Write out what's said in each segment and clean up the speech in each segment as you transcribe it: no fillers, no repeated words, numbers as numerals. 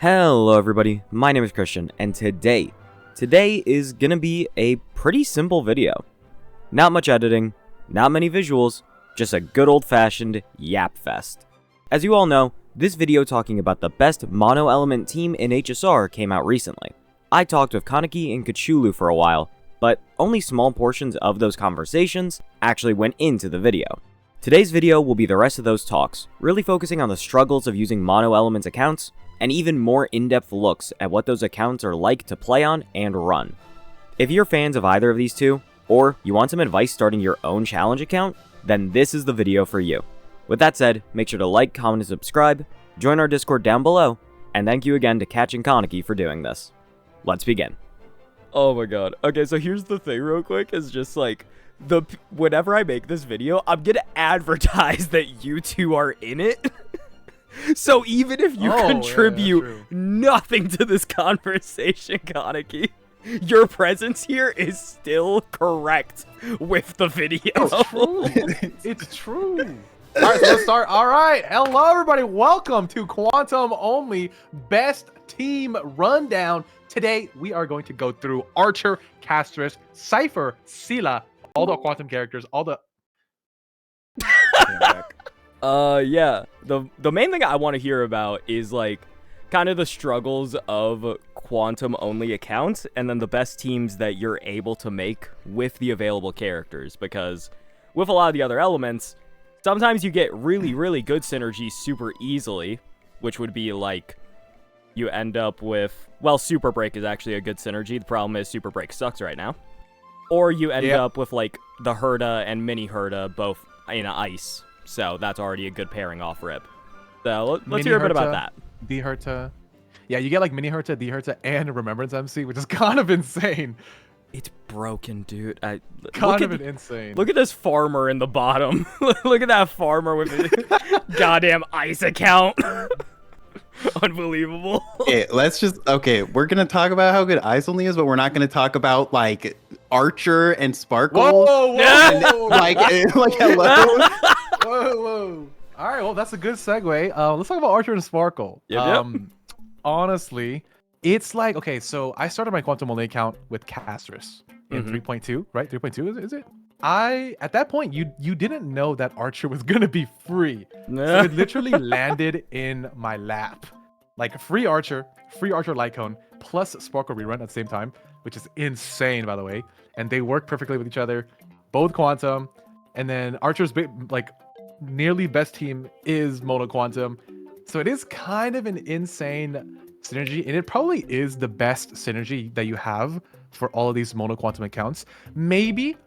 Hello everybody, my name is Christian, and today is gonna be a pretty simple video. Not much editing, not many visuals, just a good old-fashioned yap fest. As you all know, this video talking about the best mono-element team in HSR came out recently. I talked with Kaneki and Cthulhu for a while, but only small portions of those conversations actually went into the video. Today's video will be the rest of those talks, really focusing on the struggles of using mono-element accounts, and even more in-depth looks at what those accounts are like to play on and run. If you're fans of either of these two, or you want some advice starting your own challenge account, then this is the video for you. With that said, make sure to like, comment, and subscribe, join our Discord down below, and thank you again to Kach and Kaneki for doing this. Let's begin. Oh my god. Okay, so here's the thing real quick, is just like, whenever I make this video, I'm gonna advertise that you two are in it. So even if you contribute nothing to this conversation, Kaneki, your presence here is still correct with the video. It's true. It's true. All right, so let's start. All right. Hello, everybody. Welcome to Quantum Only Best Team Rundown. Today, we are going to go through Archer, Castris, Cypher, Scylla, all the Quantum characters, all the... Yeah. The main thing I want to hear about is, like, kind of the struggles of Quantum-only accounts, and then the best teams that you're able to make with the available characters, because with a lot of the other elements, sometimes you get really, really good synergy super easily, which would be, like, you end up with... Well, Super Break is actually a good synergy. The problem is Super Break sucks right now. Or you end up with, like, the Herta and Mini Herta both in ice. So that's already a good pairing off rip. So let's hear a bit about that. D Herta. Yeah, you get like Mini Herta, D Herta, and Remembrance MC, which is kind of insane. It's broken, dude. Insane. Look at this farmer in the bottom. Look at that farmer with his goddamn ice account. Unbelievable. Okay, we're gonna talk about how good Ice Only is, but we're not gonna talk about like Archer and Sparkle. Whoa. And, like hello. Whoa. All right, well, that's a good segue. Let's talk about Archer and Sparkle. Yep. Honestly, it's like, okay, so I started my Quantum Only account with Castris in 3.2, right? 3.2 is it? At that point, you didn't know that Archer was gonna be free. So it literally landed in my lap. Like free Archer Lycone, plus Sparkle Rerun at the same time, which is insane, by the way. And they work perfectly with each other, both Quantum. And then Archer's like nearly best team is Mono Quantum. So it is kind of an insane synergy, and it probably is the best synergy that you have for all of these Mono Quantum accounts. Maybe,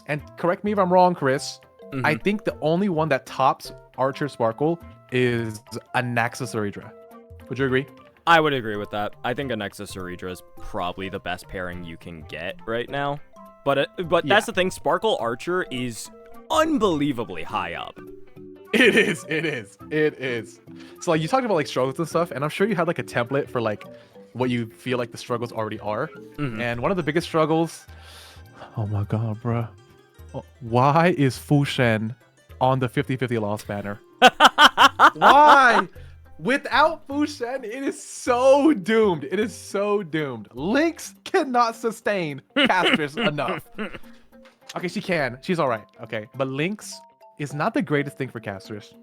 and correct me if I'm wrong, Chris, I think the only one that tops Archer Sparkle is a Naxos Aridra. Would you agree? I would agree with that. I think a Nexus Aridra is probably the best pairing you can get right now. But that's the thing, Sparkle Archer is unbelievably high up. It is. So like you talked about like struggles and stuff, and I'm sure you had like a template for like what you feel like the struggles already are. And one of the biggest struggles, oh my god, bro, why is Fu Shen on the 50/50 loss banner? Why? Without Fu Shen, it is so doomed. It is so doomed. Lynx cannot sustain Castris enough. Okay, she can. She's all right. Okay, but Lynx is not the greatest thing for Castris.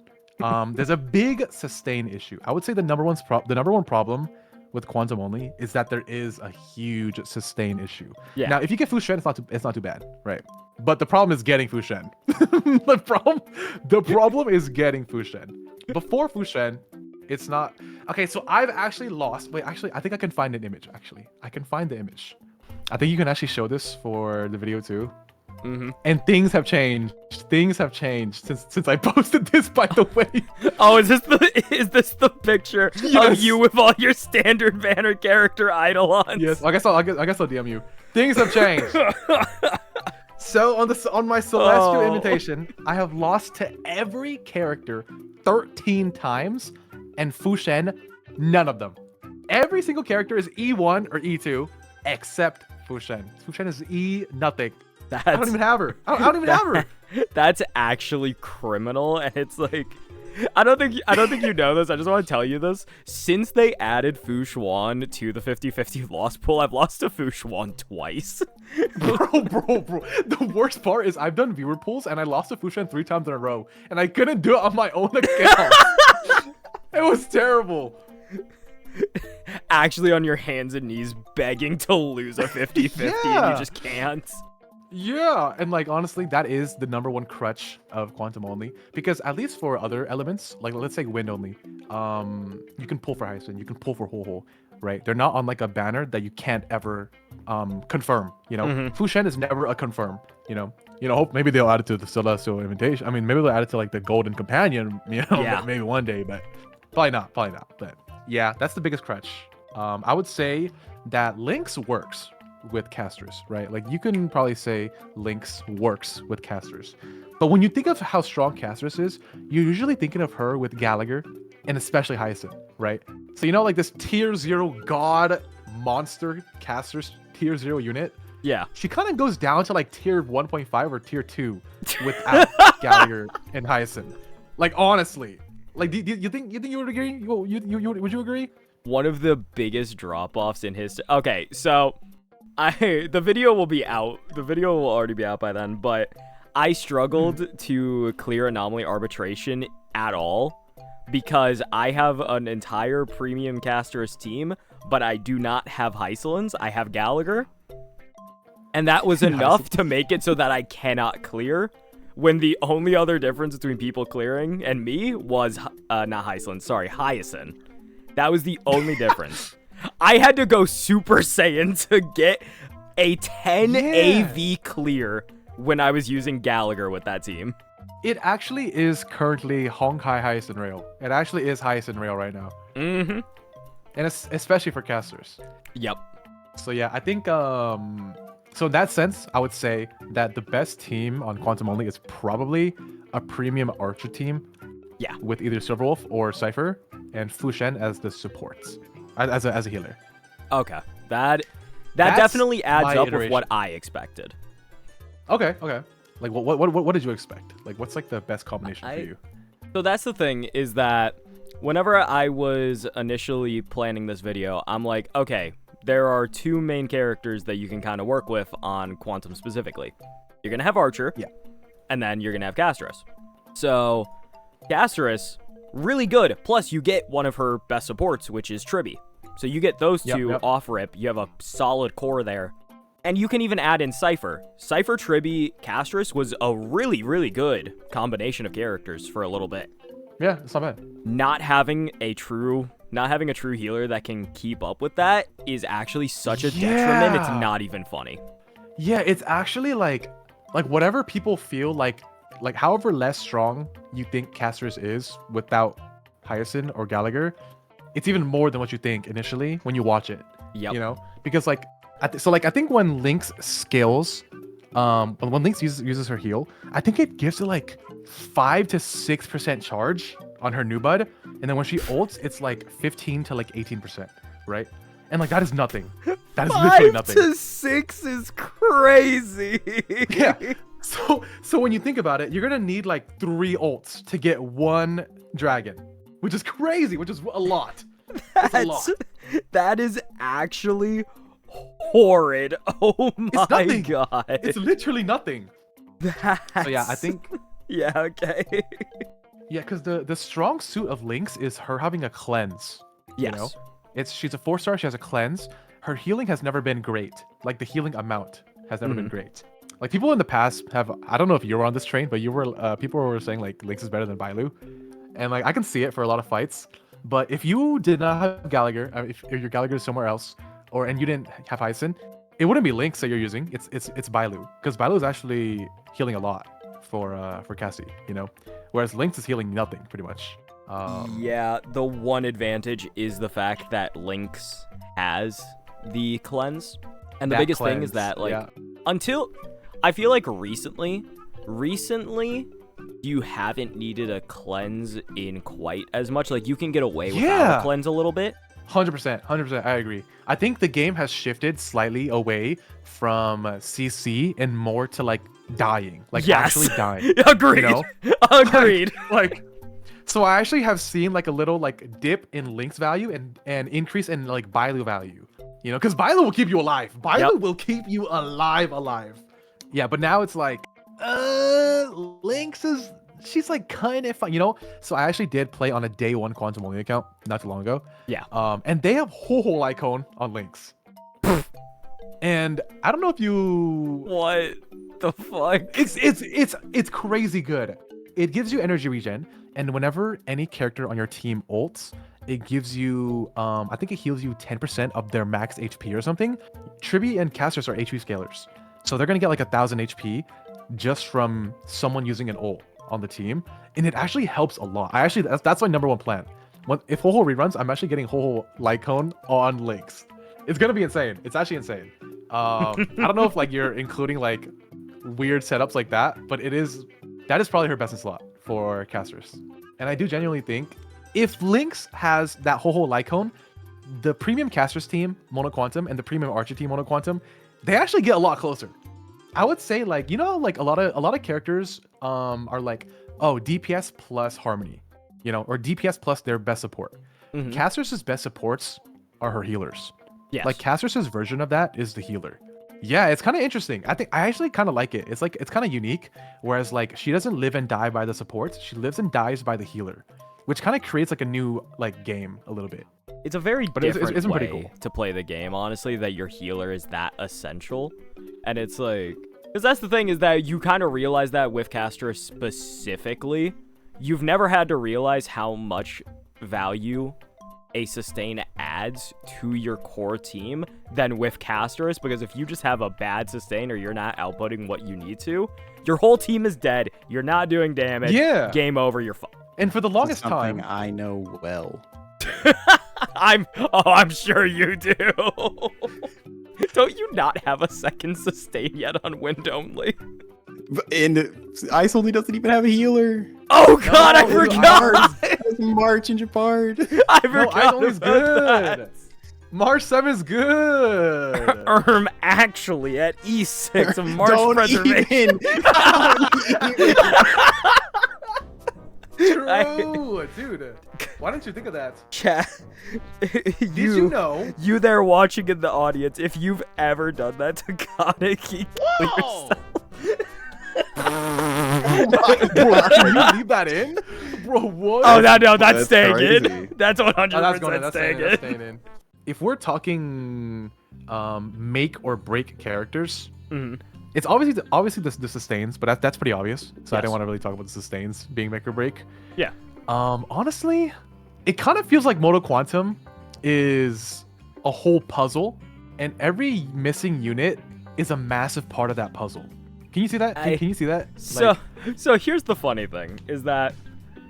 There's a big sustain issue. I would say the number one problem with Quantum Only is that there is a huge sustain issue. Yeah. Now, if you get Fu Shen, it's not too bad, right? But the problem is getting Fu Shen. the problem is getting Fu Shen. Before Fu Shen, it's not okay. So I've actually lost. Wait, actually, I think I can find an image. Actually, I can find the image. I think you can actually show this for the video too. And things have changed. Things have changed since I posted this, by the way. Oh, is this the picture of you with all your standard banner character eidolons? Yes. I guess I'll DM you. Things have changed. So on my Celestial invitation, I have lost to every character 13 times, and Fu Shen, none of them. Every single character is E1 or E2 except Fu Shen. Fu Shen is E nothing. I don't even have her. I don't even have her. That's actually criminal, and it's like I don't think you know this. I just want to tell you this. Since they added Fu Xuan to the 50-50 loss pool, I've lost to Fu Xuan twice. bro. The worst part is I've done viewer pools and I lost to Fu Xuan 3 times in a row, and I couldn't do it on my own account. It was terrible. Actually on your hands and knees begging to lose a 50-50 and you just can't. Yeah, and like honestly, that is the #1 crutch of quantum only, because at least for other elements, like let's say wind only, you can pull for Hyacinth, you can pull for Ho-Ho, right? They're not on like a banner that you can't ever confirm, you know? Fu Shen is never a confirm, you know? Hope maybe they'll add it to the Celestial Invitation. I mean, maybe they'll add it to like the Golden Companion, you know, maybe one day, but probably not. But yeah, that's the biggest crutch. I would say that Lynx works with casters, right? Like you can probably say Lynx works with casters, but when you think of how strong Castress is, you're usually thinking of her with Gallagher and especially Hyacinth, right? So you know, like this tier 0 god monster casters tier 0 unit, Yeah. she kind of goes down to like tier 1.5 or tier 2 without Gallagher and Hyacinth. Like honestly, like do you think you would agree? Would you agree? One of the biggest drop-offs in his... Okay, so the video will be out. The video will already be out by then, but I struggled to clear Anomaly Arbitration at all because I have an entire premium casters team, but I do not have Hysolins. I have Gallagher. And that was enough to make it so that I cannot clear, when the only other difference between people clearing and me was, not Hysolin, sorry, Hyacinth. That was the only difference. I had to go Super Saiyan to get a 10 AV clear when I was using Gallagher with that team. It actually is currently Honkai Hyacinth Rail. It actually is Hyacinth Rail right now. Mm-hmm. And it's especially for casters. Yep. So yeah, I think so in that sense, I would say that the best team on Quantum Only is probably a premium Archer team. Yeah. With either Silverwolf or Cypher and Fu Shen as the supports, as a healer. Okay. That definitely adds up with iteration. what I expected. Okay. Like what did you expect? Like what's like the best combination for you? So that's the thing, is that whenever I was initially planning this video, I'm like, okay, there are 2 main characters that you can kind of work with on Quantum specifically. You're going to have Archer. Yeah. And then you're going to have Casterus. So Casterus, really good. Plus, you get one of her best supports, which is Tribby. So you get those two off rip. You have a solid core there. And you can even add in Cypher. Cypher, Tribby, Casterus was a really, really good combination of characters for a little bit. Yeah, it's not bad. Not having a true healer that can keep up with that is actually such a detriment. It's not even funny. Yeah, it's actually like whatever people feel like however less strong you think Casterus is without Hyacinth or Gallagher, it's even more than what you think initially when you watch it. Yep. You know, because like I think when Lynx scales, when Lynx uses her heal, I think it gives it like 5 to 6% charge on her new bud, and then when she ults, it's like 15 to like 18%, right? And like that is nothing. That is literally nothing. 5 to 6 is crazy. Yeah. So when you think about it, you're gonna need like 3 ults to get 1 dragon, which is crazy, which is a lot. It's a lot. That is actually horrid. Oh my god. It's literally nothing. So yeah, I think. Yeah. Okay. Yeah, because the strong suit of Lynx is her having a cleanse. Yes. You know? She's a 4-star. She has a cleanse. Her healing has never been great. Like the healing amount has never been great. Like people in the past have, I don't know if you were on this train, but you were, people were saying like Lynx is better than Bailu, and like I can see it for a lot of fights. But if you did not have Gallagher, if your Gallagher is somewhere else, and you didn't have Hyacinth, it wouldn't be Lynx that you're using. It's Bailu, because Bailu is actually healing a lot for Cassie, you know, whereas Lynx is healing nothing pretty much. Yeah, the one advantage is the fact that Lynx has the cleanse, and the biggest thing is that like until I feel like recently you haven't needed a cleanse in quite as much. Like you can get away without a cleanse a little bit. 100%, I agree. I think the game has shifted slightly away from CC and more to like dying, like actually dying. Agreed. You know? Agreed. Like, So I actually have seen like a little like dip in Link's value and increase in like Bailu value. You know, because Bailu will keep you alive. Bailu will keep you alive. Yeah, but now it's like, Lynx is, she's like kind of fun, you know? So I actually did play on a day 1 Quantum only account not too long ago. Yeah. And they have whole icon on Lynx. And I don't know if you... What the fuck? It's crazy good. It gives you energy regen, and whenever any character on your team ults, it gives you, I think it heals you 10% of their max HP or something. Tribi and casters are HP scalers. So they're gonna get like 1,000 HP just from someone using an ult on the team. And it actually helps a lot. That's my #1 plan. If Ho-Ho reruns, I'm actually getting Ho-Ho Lycone on Lynx. It's gonna be insane. It's actually insane. I don't know if like you're including like weird setups like that, but that is probably her best in slot for casters. And I do genuinely think if Lynx has that Ho-Ho Lycone, the premium casters team, Mono Quantum, and the premium archer team, Mono Quantum, they actually get a lot closer. I would say like, you know, like a lot of characters are like, oh, DPS plus Harmony, you know, or DPS plus their best support. Casters' best supports are her healers. Yes. Like Casters' version of that is the healer. Yeah, it's kind of interesting. I actually kind of like it. It's kind of unique. Whereas like she doesn't live and die by the supports. She lives and dies by the healer, which kind of creates like a new like game a little bit. It's a very different it's way pretty cool to play the game, honestly, that your healer is that essential. And it's like, because that's the thing, is that you kind of realize that with Castor specifically, you've never had to realize how much value a sustain adds to your core team than with Castorus, because if you just have a bad sustain or you're not outputting what you need to, your whole team is dead. You're not doing damage. Yeah. Game over. You're fucked. And for the longest time, I know well. I'm sure you do. Don't you not have a second sustain yet on wind only? And Ice only doesn't even have a healer. Oh god, I forgot. March and Japard. I forgot. Ice only's good. March 7 is good. Actually at E6 of March Don't preservation. True, dude. Why didn't you think of that? Chat. Did you know? You there watching in the audience, if you've ever done that to kaneki, kill yourself. Bro, can you leave that in? Bro, what? Oh, no, that's staying crazy. in. That's 100% staying That's staying in. If we're talking make or break characters, it's obviously the sustains, but that's pretty obvious. So I didn't want to really talk about the sustains being make or break. Yeah. Honestly, it kind of feels like Moto Quantum is a whole puzzle, and every missing unit is a massive part of that puzzle. Can you see that? Can you see that? So here's the funny thing, is that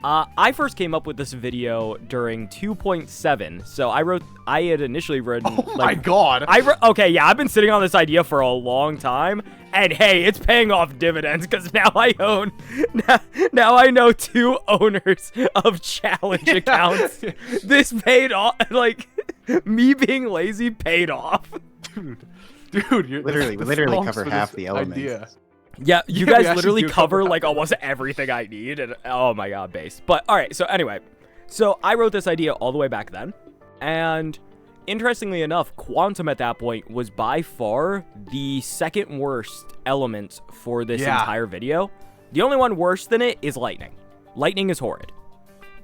I first came up with this video during 2.7. So I had initially written. Oh my god. Okay, yeah, I've been sitting on this idea for a long time, and hey, it's paying off dividends because now I own. Now I know 2 owners of challenge accounts. This paid off. Like me being lazy paid off. Dude, you're literally cover half the elements. Idea. Yeah, you we guys actually literally do cover cover like almost everything I need, and oh my god, base. But all right, so anyway, so I wrote this idea all the way back then, and interestingly enough, Quantum at that point was by far the second worst element for this entire video. The only one worse than it is Lightning. Lightning is horrid.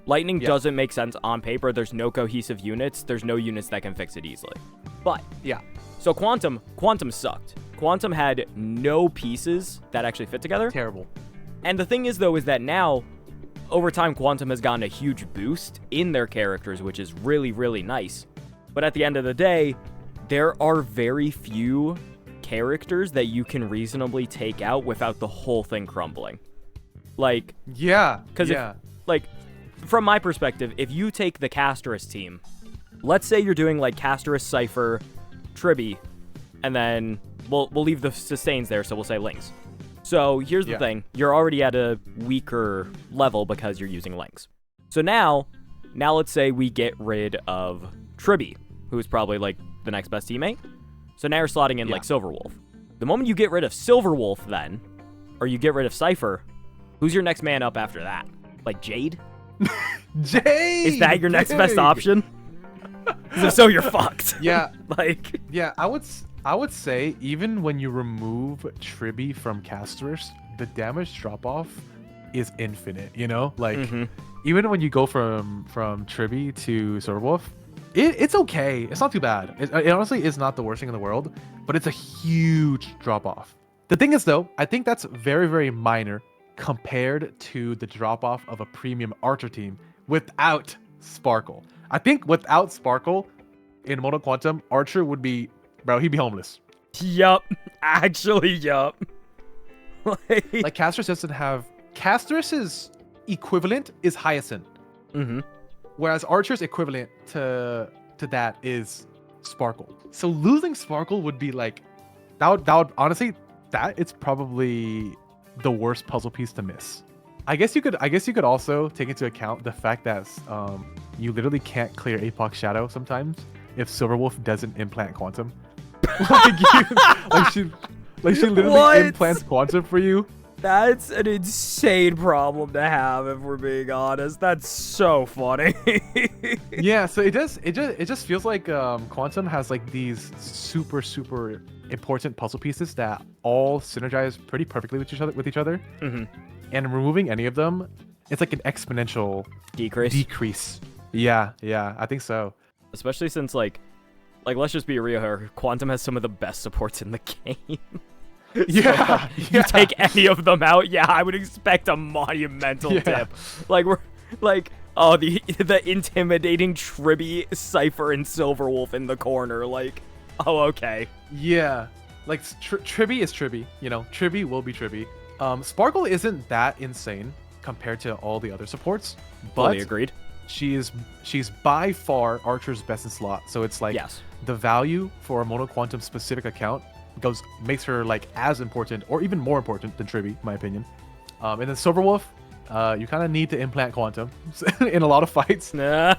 Lightning doesn't make sense on paper. There's no cohesive units. There's no units that can fix it easily. But yeah, so Quantum sucked. Quantum had no pieces that actually fit together. Terrible. And the thing is, though, is that now, over time, Quantum has gotten a huge boost in their characters, which is really, really nice. But at the end of the day, there are very few characters that you can reasonably take out without the whole thing crumbling. Like, yeah, because like, from my perspective, if you take the Castorus team, let's say you're doing like Castorus, Cypher, Tribi, and then we'll leave the sustains there, so we'll say Lynx. So here's the thing. You're already at a weaker level because you're using Lynx. So now let's say we get rid of Tribi, who's probably like the next best teammate. So now you're slotting in like Silverwolf. The moment you get rid of Silverwolf then, or you get rid of Cypher, who's your next man up after that? Like Jade? Jade! Is that your next best option? 'Cause if so, you're fucked. Yeah. Like, Yeah, I would say even when you remove Tribby from casters, the damage drop off is infinite, you know? Like even when you go from Tribby to Silverwolf, it's okay. It's not too bad. It honestly is not the worst thing in the world, but it's a huge drop off. The thing is though, I think that's very, very minor compared to the drop off of a premium Archer team without Sparkle. I think without Sparkle in Mono Quantum, Archer would be, bro, he'd be homeless. yup. Actually, yup. Like Castris doesn't have, Castrus's equivalent is Hyacinth. Whereas Archer's equivalent to that is Sparkle. So losing Sparkle would be like, that would honestly, it's probably the worst puzzle piece to miss. I guess you could also take into account the fact that you literally can't clear Apoc Shadow sometimes if Silverwolf doesn't implant Quantum. She literally What? implants Quantum for you. That's an insane problem to have, if we're being honest. That's so funny. Yeah, so it just feels like Quantum has like these super important puzzle pieces that all synergize pretty perfectly with each other. And removing any of them, it's like an exponential decrease. Yeah, I think so. Especially since like let's just be real here. Quantum has some of the best supports in the game. Yeah, You take any of them out, yeah, I would expect a monumental dip. Like we're like, oh, the intimidating Tribby, Cypher, and Silverwolf in the corner. Like, oh, okay. Yeah, like Tribby is Tribby. You know, Tribby will be Tribby. Sparkle isn't that insane compared to all the other supports, but Fully agreed. she's by far Archer's best in slot. So it's like the value for a Mono Quantum specific account makes her like as important or even more important than Tribby, in my opinion. And then Silverwolf, you kind of need to implant Quantum in a lot of fights. Okay,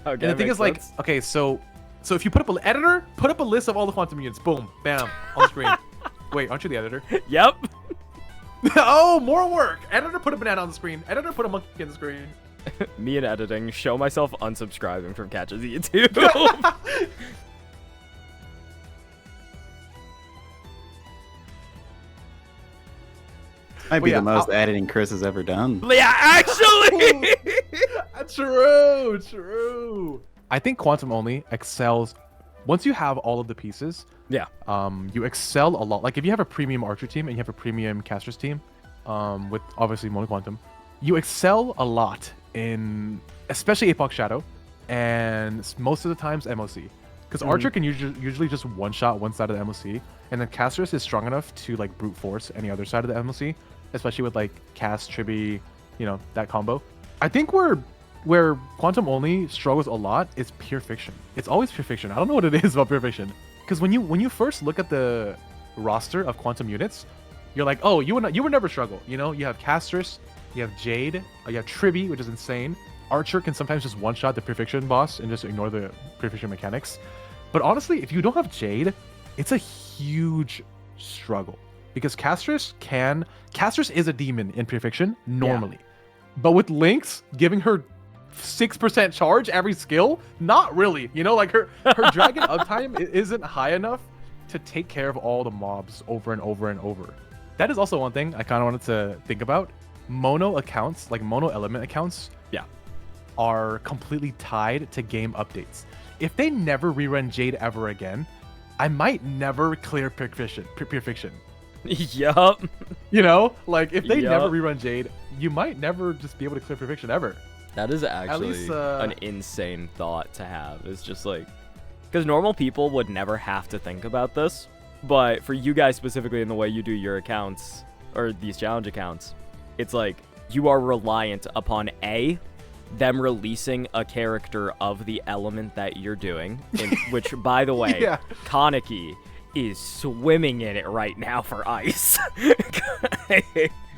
and the thing is, like, okay, so if you put up a list of all the Quantum units, boom, bam, on the screen. Wait, aren't you the editor? Yep. Oh, more work. Editor, put a banana on the screen. Editor, put a monkey on the screen. Me and editing. Show myself unsubscribing from Catch's YouTube. Might be the most editing Chris has ever done. Yeah, actually. True. I think Quantum only excels once you have all of the pieces. Yeah. You excel a lot. Like if you have a premium Archer team and you have a premium Casters team, with obviously Mono Quantum, you excel a lot in especially Apoc Shadow, and most of the times MOC. Because Archer can usually just one-shot one side of the MOC, and then Casters is strong enough to like brute force any other side of the MOC, especially with like Cast, Tribby, you know, that combo. I think where Quantum only struggles a lot is Pure Fiction. It's always Pure Fiction. I don't know what it is about Pure Fiction. Because when you first look at the roster of Quantum units, you're like, oh, you would never struggle. You know, you have Casters, you have Jade, you have Tribby, which is insane. Archer can sometimes just one-shot the Pure Fiction boss and just ignore the Pure Fiction mechanics. But honestly, if you don't have Jade, it's a huge struggle. Because Casters is a demon in Pure Fiction normally. Yeah. But with Lynx giving her 6% charge every skill, not really. You know, like her dragon uptime isn't high enough to take care of all the mobs over and over and over. That is also one thing I kind of wanted to think about. Mono accounts, like mono element accounts, are completely tied to game updates. If they never rerun Jade ever again, I might never clear Pure Fiction. Yup. You know, like if they never rerun Jade, you might never just be able to clear Pure Fiction ever. That is actually an insane thought to have. It's just like, because normal people would never have to think about this, but for you guys specifically in the way you do your accounts, or these challenge accounts, it's like you are reliant upon them releasing a character of the element that you're doing, which, by the way, Kaneki is swimming in it right now for ice.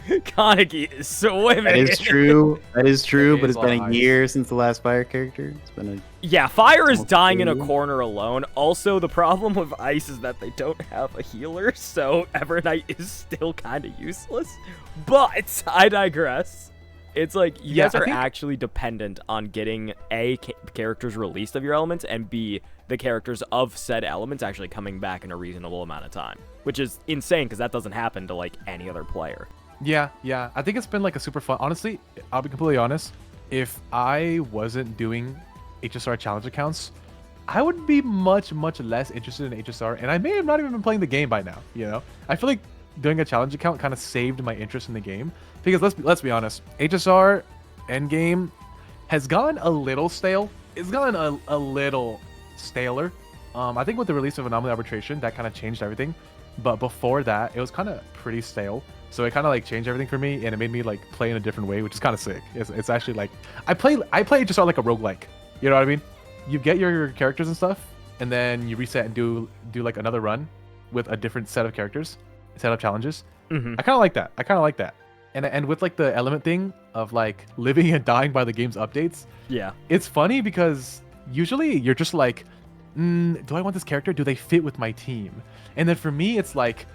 Kaneki is swimming. That is true. But it's been a year since the last fire character. It's been fire is dying in a corner alone. Also, the problem with ice is that they don't have a healer, so Evernight is still kind of useless. But I digress. It's like you Yeah, guys I are think- actually dependent on getting A, characters released of your elements, and B, the characters of said elements actually coming back in a reasonable amount of time, which is insane because that doesn't happen to like any other player. Yeah, I think it's been like a super fun. Honestly, I'll be completely honest. If I wasn't doing HSR challenge accounts, I would be much less interested in HSR, and I may have not even been playing the game by now. You know, I feel like doing a challenge account kind of saved my interest in the game because let's be honest, HSR endgame has gotten a little stale. It's gotten a little staler. I think with the release of Anomaly Arbitration, that kind of changed everything. But before that, it was kind of pretty stale. So it kind of like changed everything for me, and it made me like play in a different way, which is kind of sick. It's actually like I play HSR like a roguelike. You know what I mean? You get your characters and stuff, and then you reset and do like another run with a different set of characters, set of challenges. I kind of like that. And with like the element thing of like living and dying by the game's updates. Yeah. It's funny because usually you're just like, do I want this character? Do they fit with my team? And then for me, it's like,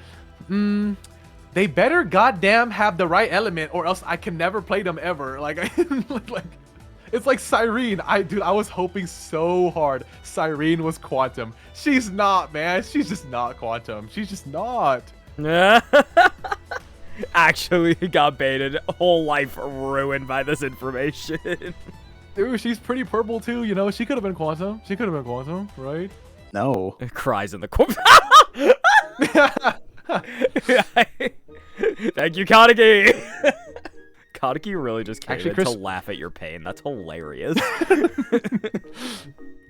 they better goddamn have the right element, or else I can never play them ever. Like, like it's like Cyrene. I was hoping so hard Cyrene was Quantum. She's not, man. She's just not Quantum. She's just not. Actually got baited. Whole life ruined by this information. Dude, she's pretty purple too. You know, she could have been Quantum. She could have been Quantum, right? No. Cries in the corner. Thank you, kaneki. Kaneki really just came Actually, in Chris- to laugh at your pain. That's hilarious.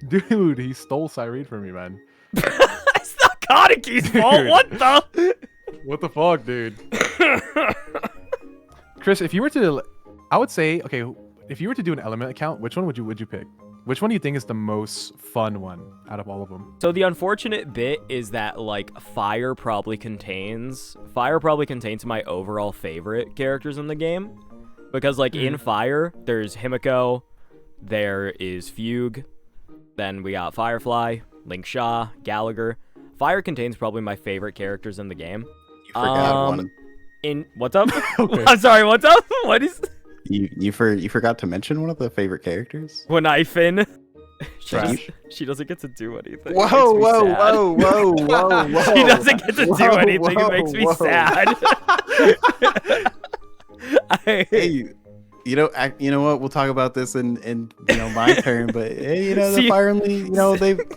Dude, he stole Cyrene from me, man. It's not Kaneki's fault. Dude. What the? What the fuck, dude? Chris, if you were to, I would say, okay, if you were to do an element account, which one would you pick? Which one do you think is the most fun one out of all of them? So the unfortunate bit is that like fire probably contains my overall favorite characters in the game, because like in fire there's Himiko, there is Fugue, then we got Firefly, Link Shaw, Gallagher. Fire contains probably my favorite characters in the game. You forgot one. What's up? Okay. I'm sorry. What's up? What is? You forgot to mention one of the favorite characters. When I fin. Trash. She doesn't get to do anything. Whoa, It makes me whoa, sad. whoa, whoa, whoa, whoa! She doesn't get to do Whoa, anything. whoa, It makes me whoa. sad. Hey, you know what? We'll talk about this in my turn. But hey, the See- fire only,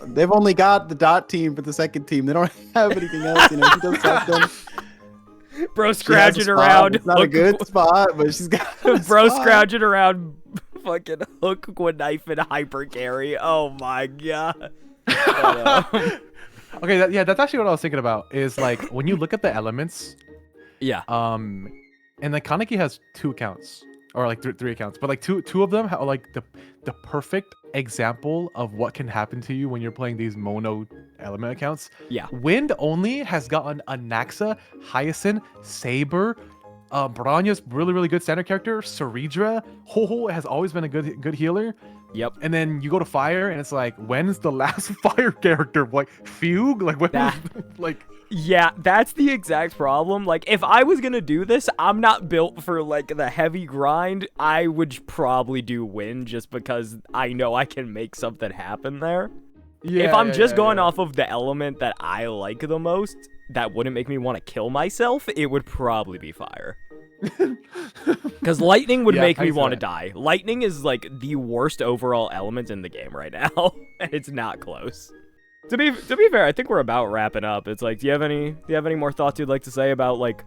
they've only got the dot team for the second team. They don't have anything else. She does something. Bro She has a scrounging spot. around. It's not a good spot, but she's got a Bro spot. scrounging around. Fucking hook with knife and hyper carry. Oh my god. Okay, that's actually what I was thinking about. Is like when you look at the elements, Yeah. and the Kaneki has 2 accounts, or like 3 accounts, but like two of them have like the perfect example of what can happen to you when you're playing these mono element accounts. Yeah. Wind only has gotten a Naxa, Hyacinth, Saber, Brana's really good standard character. Ceridra, Ho-Ho has always been a good healer. Yep. And then you go to fire, and it's like, when's the last fire character? Like Fugue? Like when? That- Like Yeah, that's the exact problem. Like, if I was gonna do this, I'm not built for, like, the heavy grind. I would probably do Wind just because I know I can make something happen there. If I'm just going off of the element that I like the most, that wouldn't make me want to kill myself, it would probably be fire. Because lightning would Yeah, make I me see want to that. die. Lightning is, like, the worst overall element in the game right now, and it's not close. To be fair, I think we're about wrapping up. It's like, do you have any more thoughts you'd like to say about like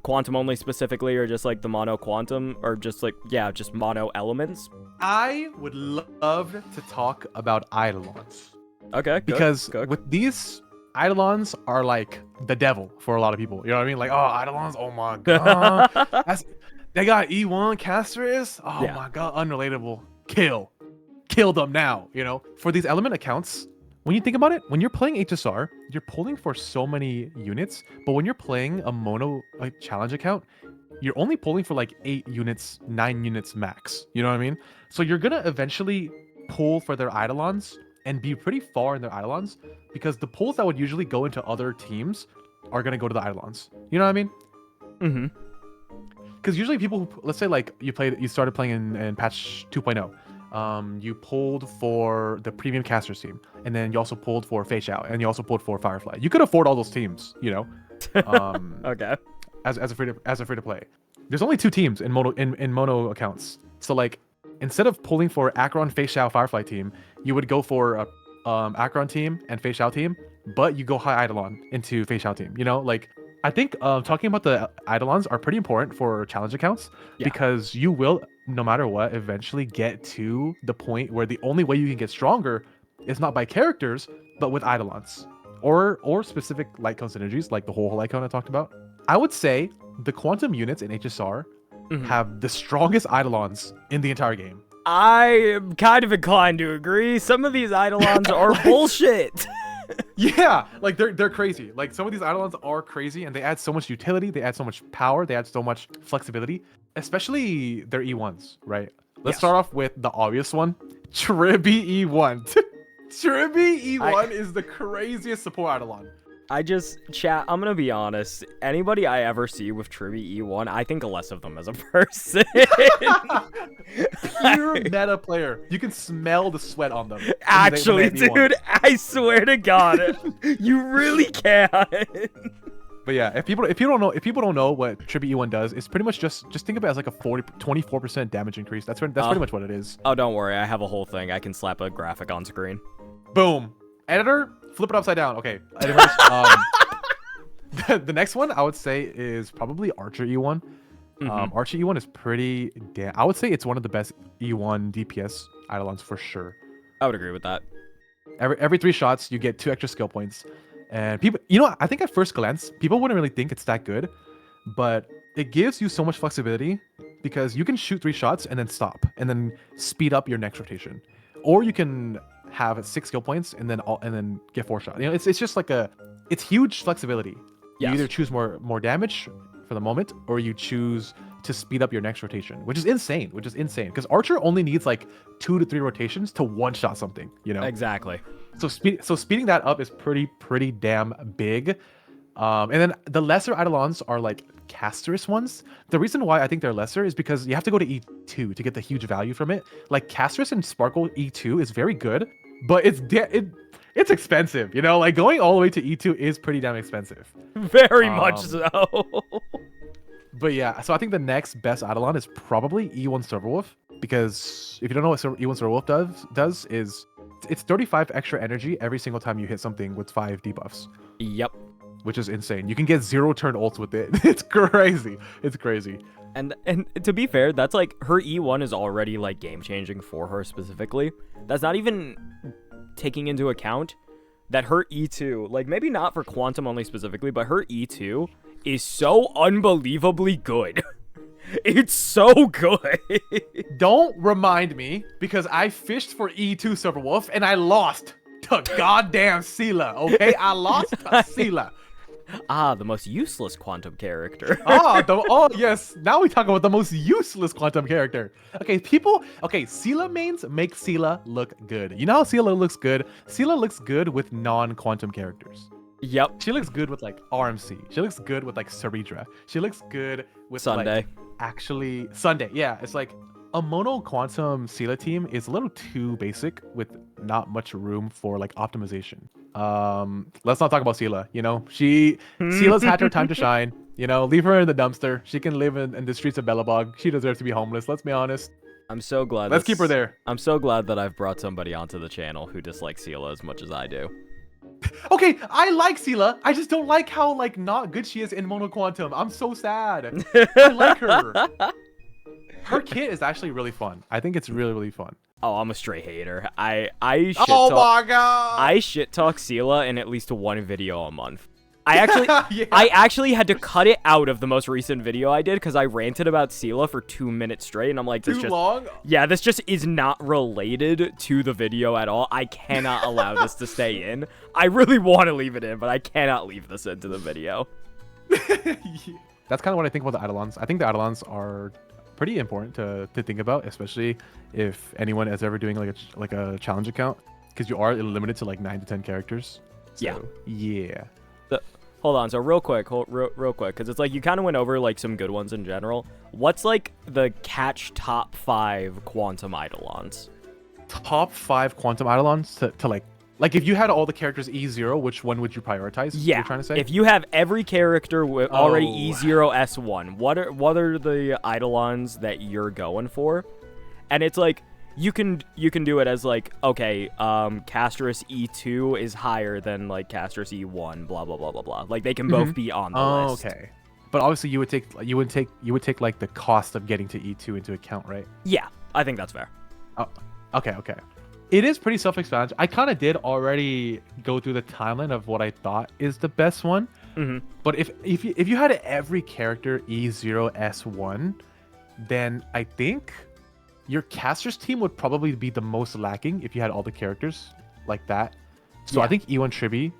quantum only specifically, or just like the mono quantum, or just like just mono elements? I would love to talk about eidolons. Okay, Because with these eidolons are like the devil for a lot of people. You know what I mean? Like, oh, eidolons, oh my god. They got E1 Castris. Oh Yeah. my god, unrelatable. Kill them now, For these element accounts, when you think about it, when you're playing HSR, you're pulling for so many units, but when you're playing a mono challenge account, you're only pulling for like 8 units, 9 units max. You know what I mean? So you're gonna eventually pull for their eidolons and be pretty far in their eidolons, because the pulls that would usually go into other teams are gonna go to the eidolons. You know what I mean? Mm-hmm. because usually people, let's say like you started playing in patch 2.0. You pulled for the premium casters team, and then you also pulled for Fei Xiao, and you also pulled for Firefly. You could afford all those teams, you know. Okay. As a free to play. There's only 2 teams in mono accounts. So like instead of pulling for Acheron, Fei Xiao, Firefly team, you would go for a Acheron team and Fei Xiao team, but you go high Eidolon into Fei Xiao team. You know, like I think talking about the Eidolons are pretty important for challenge accounts because you will, no matter what, eventually get to the point where the only way you can get stronger is not by characters, but with Eidolons or specific light cone synergies, like the whole light cone I talked about. I would say the quantum units in HSR have the strongest Eidolons in the entire game. I am kind of inclined to agree. Some of these Eidolons are bullshit. Yeah, like they're crazy. Like some of these Eidolons are crazy, and they add so much utility, they add so much power, they add so much flexibility, especially their E1s, right? Let's start off with the obvious one, Tribby E1. Tribby E1 is the craziest support Eidolon. Chat, I'm gonna be honest. Anybody I ever see with Tribby E1, I think less of them as a person. Pure meta player. You can smell the sweat on them. Actually, dude, I swear to God, you really can. But yeah, if people don't know what Tribby E1 does, it's pretty much just think of it as like a 24% damage increase. That's pretty much what it is. Oh, don't worry, I have a whole thing. I can slap a graphic on screen. Boom. Editor, flip it upside down. Okay. Anyways, the next one I would say is probably Archer E1. Archer E1 is pretty damn. I would say it's one of the best E1 DPS Eidolons for sure. I would agree with that. Every 3 shots, you get 2 extra skill points. And people, you know, I think at first glance, people wouldn't really think it's that good, but it gives you so much flexibility because you can shoot 3 shots and then stop and then speed up your next rotation. Or you can have 6 skill points and then get 4 shots. You know, it's just like it's huge flexibility. You either choose more damage for the moment, or you choose to speed up your next rotation, which is insane. Because Archer only needs like 2 to 3 rotations to one-shot something, you know? Exactly. So speeding that up is pretty damn big. And then the lesser Eidolons are like Casterus ones. The reason why I think they're lesser is because you have to go to E2 to get the huge value from it. Like Casterus and Sparkle E2 is very good, but it's expensive, you know? Like going all the way to E2 is pretty damn expensive. Very much so. But yeah, so I think the next best Eidolon is probably E1 Serverwolf, because if you don't know what E1 Serverwolf does is it's 35 extra energy every single time you hit something with 5 debuffs. Yep. Which is insane. You can get 0 turn ults with it. It's crazy. It's crazy. And to be fair, that's like her E1 is already like game changing for her specifically. That's not even taking into account that her E2, like maybe not for Quantum only specifically, but her E2 is so unbelievably good. It's so good. Don't remind me, because I fished for E2 Serverwolf and I lost to goddamn Sela, okay? I lost to Sela. Ah, the most useless Quantum character. Oh yes, now we talk about the most useless Quantum character. Okay, Sela mains make Sela look good. You know how Sela looks good? Sela looks good with non-Quantum characters. Yep. She looks good with like RMC. She looks good with like Ceredra. She looks good with Sunday. Like, actually Sunday. Yeah, it's like a mono Quantum Sela team is a little too basic with not much room for like optimization. Let's not talk about Sela. You know, Sela's had her time to shine. You know, leave her in the dumpster. She can live in the streets of Bellabog. She deserves to be homeless. Let's be honest. I'm so glad. Let's keep her there. I'm so glad that I've brought somebody onto the channel who dislikes Sela as much as I do. Okay, I like Sela. I just don't like how like not good she is in Mono Quantum. I'm so sad. I like her. Her kit is actually really fun. I think it's really fun. Oh, I'm a straight hater. I my god! I shit talk Sela in at least 1 video a month. I actually had to cut it out of the most recent video I did because I ranted about Sela for 2 minutes straight, and I'm like, Too long? Yeah, this just is not related to the video at all. I cannot allow this to stay in. I really want to leave it in, but I cannot leave this into the video. That's kind of what I think about the Eidolons. I think the Eidolons are pretty important to think about, especially if anyone is ever doing like a challenge account, because you are limited to like 9 to 10 characters. So, yeah. hold on. So real quick, real quick, because it's like you kind of went over like some good ones in general. What's like the catch top 5 quantum eidolons? Top 5 quantum eidolons to like if you had all the characters E0, which one would you prioritize? Yeah, you're trying to say? if you have every character with already E0 S1, what are the eidolons that you're going for? And it's like you can do it as like, okay, Castris E2 is higher than like Castris E1, blah blah blah blah blah. Like they can both be on the list. Okay. But obviously you would take like the cost of getting to E2 into account, right? Yeah, I think that's fair. Oh, okay. It is pretty self-explanatory. I kind of did already go through the timeline of what I thought is the best one. But if you had every character E0 S1, then I think your casters team would probably be the most lacking if you had all the characters like that. So I think E1 Triby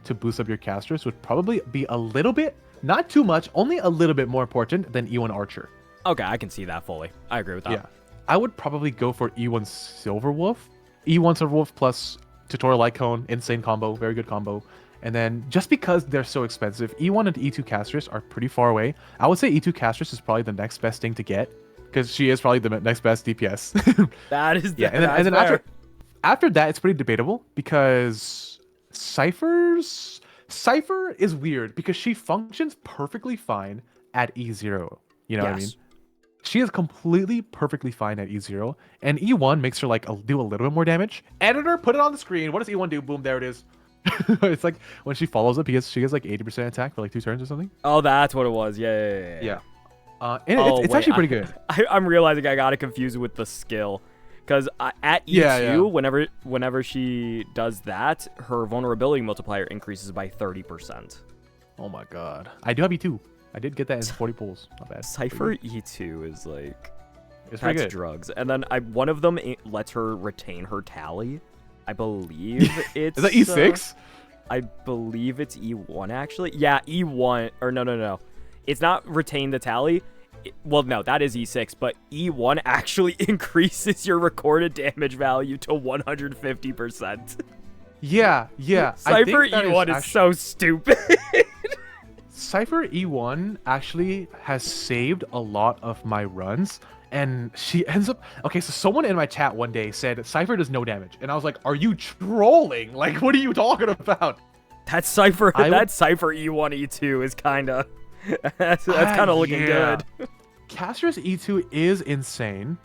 to boost up your casters would probably be a little bit, not too much, only a little bit more important than E1 Archer. Okay, I can see that fully. I agree with that. Yeah. I would probably go for E1 Silverwolf. E1 Silverwolf plus Tutorial Light Cone, insane combo, very good combo. And then just because they're so expensive, E1 and E2 Castris are pretty far away. I would say E2 Castris is probably the next best thing to get because she is probably the next best DPS. That is and then after that, it's pretty debatable because Cypher is weird because she functions perfectly fine at E0. You know what I mean? She is completely perfectly fine at E0, and E1 makes her like do a little bit more damage. Editor, put it on the screen. What does E1 do? Boom, there it is. It's like when she follows up, she gets like 80% attack for like 2 turns or something. Oh, that's what it was. Yeah. And it's actually pretty good. I'm realizing I got it confused with the skill, because at E2, whenever she does that, her vulnerability multiplier increases by 30%. Oh my god. I do have E2. I did get that in 40 pulls. Not bad. Cypher E2 is like, it's pretty good. Drugs. And then one of them lets her retain her tally. I believe it's... Is that E6? I believe it's E1, actually. Yeah, E1. Or no. It's not retain the tally. Well, no, that is E6. But E1 actually increases your recorded damage value to 150%. Yeah. Cypher E1 is so stupid. Cypher E1 actually has saved a lot of my runs, and she ends up... Okay, so someone in my chat one day said, Cypher does no damage. And I was like, are you trolling? Like, what are you talking about? That Cypher E1, E2 is kind of... that's kind of looking good. Castris E2 is insane.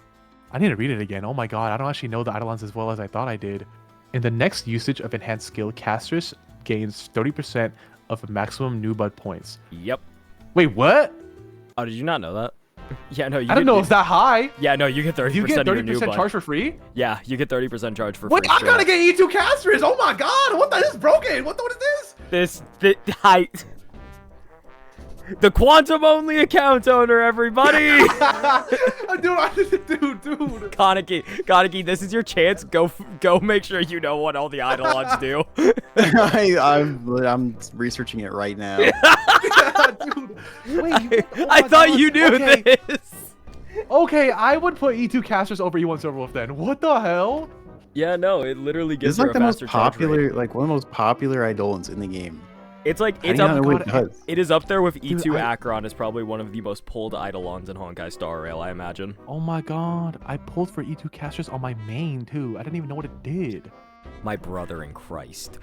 I need to read it again. Oh my god, I don't actually know the eidolons as well as I thought I did. In the next usage of enhanced skill, Castris gains 30% of maximum new bud points. Yep. Wait, what? Oh, did you not know that? Yeah, no. I don't know if that high. Yeah, no, you get 30%. You get 30% charge for free? Yeah, you get 30% charge for what? free. I gotta get E2 Castris. Oh my god, what the hell is broken? What is this? The quantum only account owner, everybody. Dude. Kaneki, this is your chance. Go make sure you know what all the eidolons do. I'm researching it right now. Dude. Wait, I thought you knew this. Okay, I would put E2 Castris over E1 Silverwolf then. What the hell? Yeah, no, it literally gives her like a faster popular, like one of the most popular eidolons in the game. It's like it is up there with E2 Acheron is probably one of the most pulled eidolons in Honkai Star Rail, I imagine. Oh my god, I pulled for E2 Castris on my main too. I didn't even know what it did. My brother in Christ.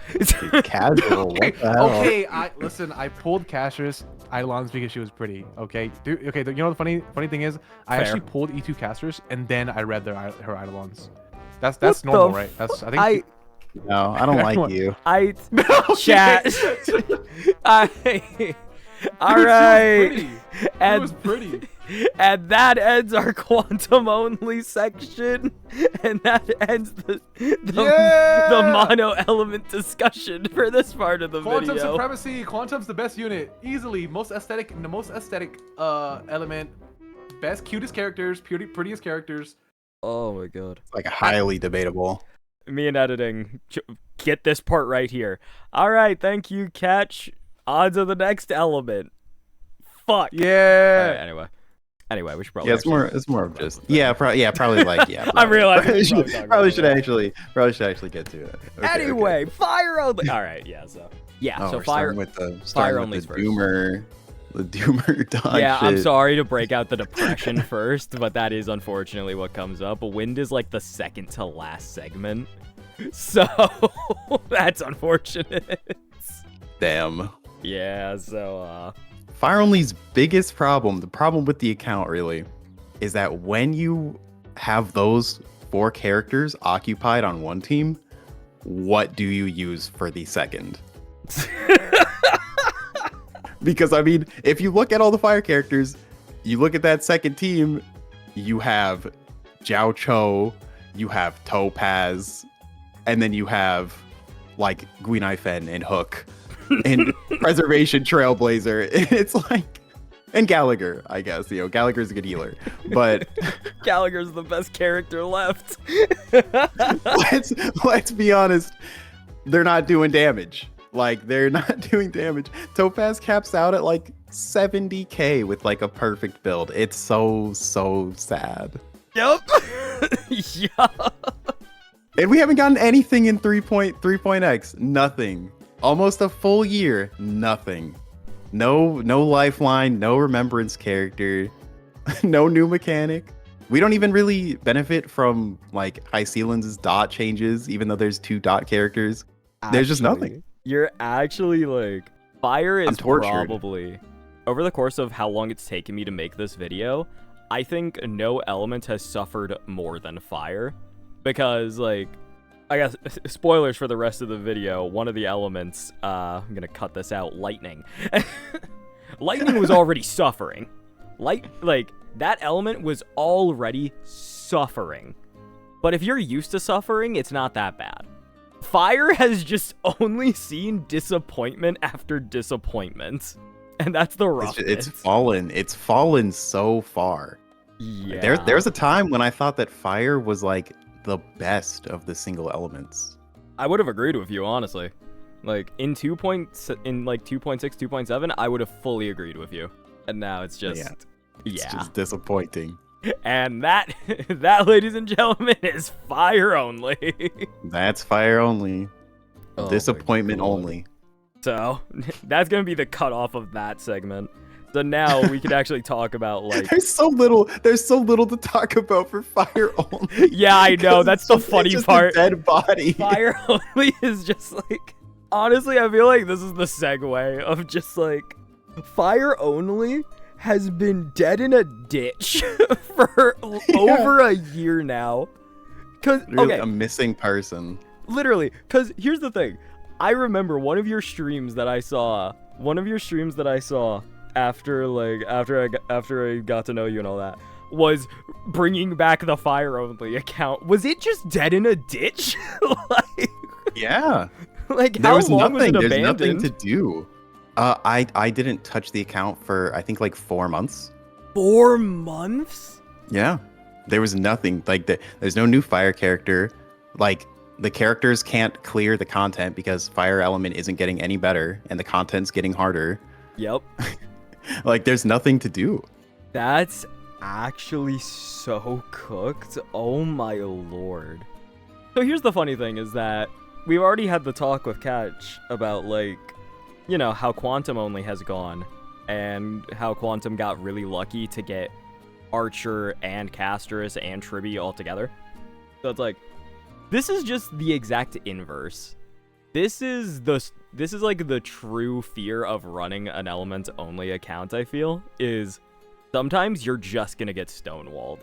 Casual. What the hell? Okay, I pulled Castris eidolons because she was pretty. Okay, dude. Okay, you know the funny thing is, I actually pulled E2 Castris and then I read her eidolons. That's normal, right? I think. No, I don't like you. Chat. All right. It was pretty. And that ends our quantum only section, and that ends the mono element discussion for this part of the video. Quantum supremacy. Quantum's the best unit, easily the most aesthetic element, best cutest characters, prettiest characters. Oh my god. Like highly debatable. Me and editing, get this part right here. All right, thank you, Catch. On to the next element. Fuck. Yeah. Right, anyway, we should probably. Yeah, it's more of just. Probably like yeah. I'm realizing probably should actually get to it. Okay, anyway, fire only. All right, yeah. So Yeah, Oh, so we're fire. starting only's with first. the doomer dog Yeah, I'm shit. sorry to break out the depression first, but that is unfortunately what comes up. Wind is like the second to last segment. So that's unfortunate. Damn. Yeah, so Fire Only's biggest problem, the problem with the account really, is that when you have those 4 characters occupied on one team, what do you use for the second? Because I mean, if you look at all the fire characters, you look at that second team, you have Jiao Cho, you have Topaz, and then you have like Guinaifen and Hook and Preservation Trailblazer. It's like, and Gallagher, I guess. You know, Gallagher's a good healer, but Gallagher's the best character left. let's be honest, they're not doing damage. Like, they're not doing damage. Topaz caps out at like 70k with like a perfect build. It's so sad. Yep. Yeah. And we haven't gotten anything in 3.x. Nothing. Almost a full year. Nothing. No lifeline, no remembrance character, no new mechanic. We don't even really benefit from like High Sealands' dot changes, even though there's 2 dot characters. There's just nothing. You're actually like, fire is tortured. probably, over the course of how long it's taken me to make this video, I think no element has suffered more than fire. Because, like, I guess, spoilers for the rest of the video, one of the elements, I'm gonna cut this out, lightning. Lightning was already suffering. Like, that element was already suffering. But if you're used to suffering, it's not that bad. Fire has just only seen disappointment after disappointment. And that's the rough It's fallen so far. Yeah. There's a time when I thought that fire was like the best of the single elements. I would have agreed with you, honestly. Like, in 2.6, 2.7, I would have fully agreed with you. And now it's just... Yeah. It's just disappointing. And that, ladies and gentlemen, is fire only. That's fire only. Oh Disappointment only. So, that's going to be the cutoff of that segment. So now we can actually talk about, like... There's so little to talk about for fire only. Yeah, I know. That's the funny just part. A dead body. Fire only is just like... Honestly, I feel like this is the segue of just like... Fire only has been dead in a ditch for over a year now. Cause Really okay, a missing person. literally, cause here's the thing. I remember one of your streams that I saw after I got to know you and all that was bringing back the fire only account. Was it just dead in a ditch? Yeah. Like how long was it abandoned? There's nothing to do. I didn't touch the account for I think like 4 months. 4 months? Yeah. There was nothing. Like there's no new fire character. Like the characters can't clear the content because fire element isn't getting any better and the content's getting harder. Yep. Like there's nothing to do. That's actually so cooked. Oh my lord. So here's the funny thing is that we've already had the talk with Kach about like, you know, how Quantum only has gone and how Quantum got really lucky to get Archer and Casterus and Tribby all together. So it's like, this is just the exact inverse. This is like the true fear of running an element only account, I feel, is sometimes you're just gonna get stonewalled.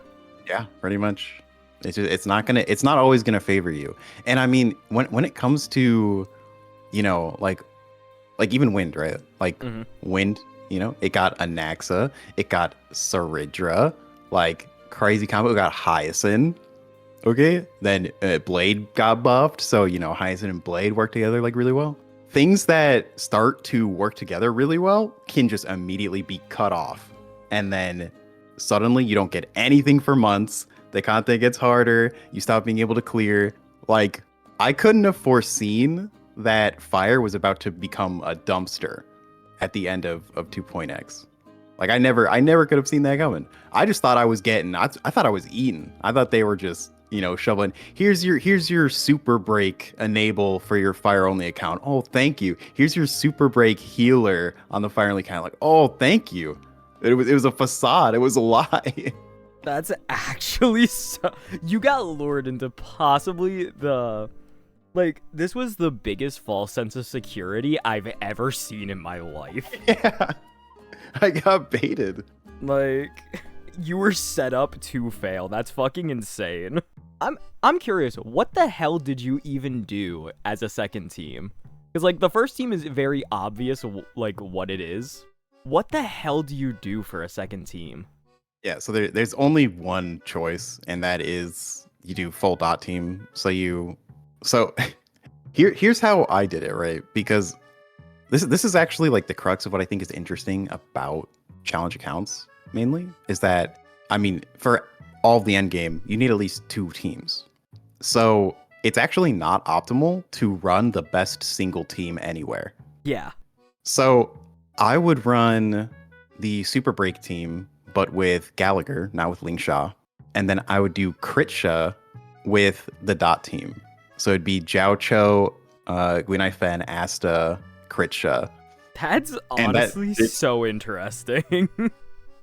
Yeah, pretty much. It's not always gonna favor you. And I mean, when it comes to, you know, like even Wind, right? Like Wind, you know, it got Anaxa, it got Saridra, like crazy combo. It got Hyacinth. Okay, then Blade got buffed, so you know Hyacinth and Blade work together like really well. Things that start to work together really well can just immediately be cut off, and then suddenly you don't get anything for months. The content gets harder. You stop being able to clear. Like I couldn't have foreseen that fire was about to become a dumpster at the end of 2.x. Like I never could have seen that coming. I just thought I was getting. I thought I was eating. I thought they were just shoveling. Here's your super break enable for your fire only account. Oh, thank you. Here's your super break healer on the fire only account. Like, oh, thank you. It was a facade. It was a lie. That's actually so... You got lured into possibly the... Like, this was the biggest false sense of security I've ever seen in my life. Yeah. I got baited. Like, you were set up to fail. That's fucking insane. I'm curious, what the hell did you even do as a second team? Because, like, the first team is very obvious, like, what it is. What the hell do you do for a second team? Yeah, so there's only one choice, and that is you do full dot team. So here's how I did it, right? Because this is actually like the crux of what I think is interesting about challenge accounts, mainly, is that, I mean, for all of the end game, you need at least 2 teams. So it's actually not optimal to run the best single team anywhere. Yeah. So I would run the Super Break team, but with Gallagher, not with Ling Sha. And then I would do Crit Sha with the dot team. So it'd be Jiao Cho, Guinai Fen, Asta, Crit Sha. That's honestly so interesting.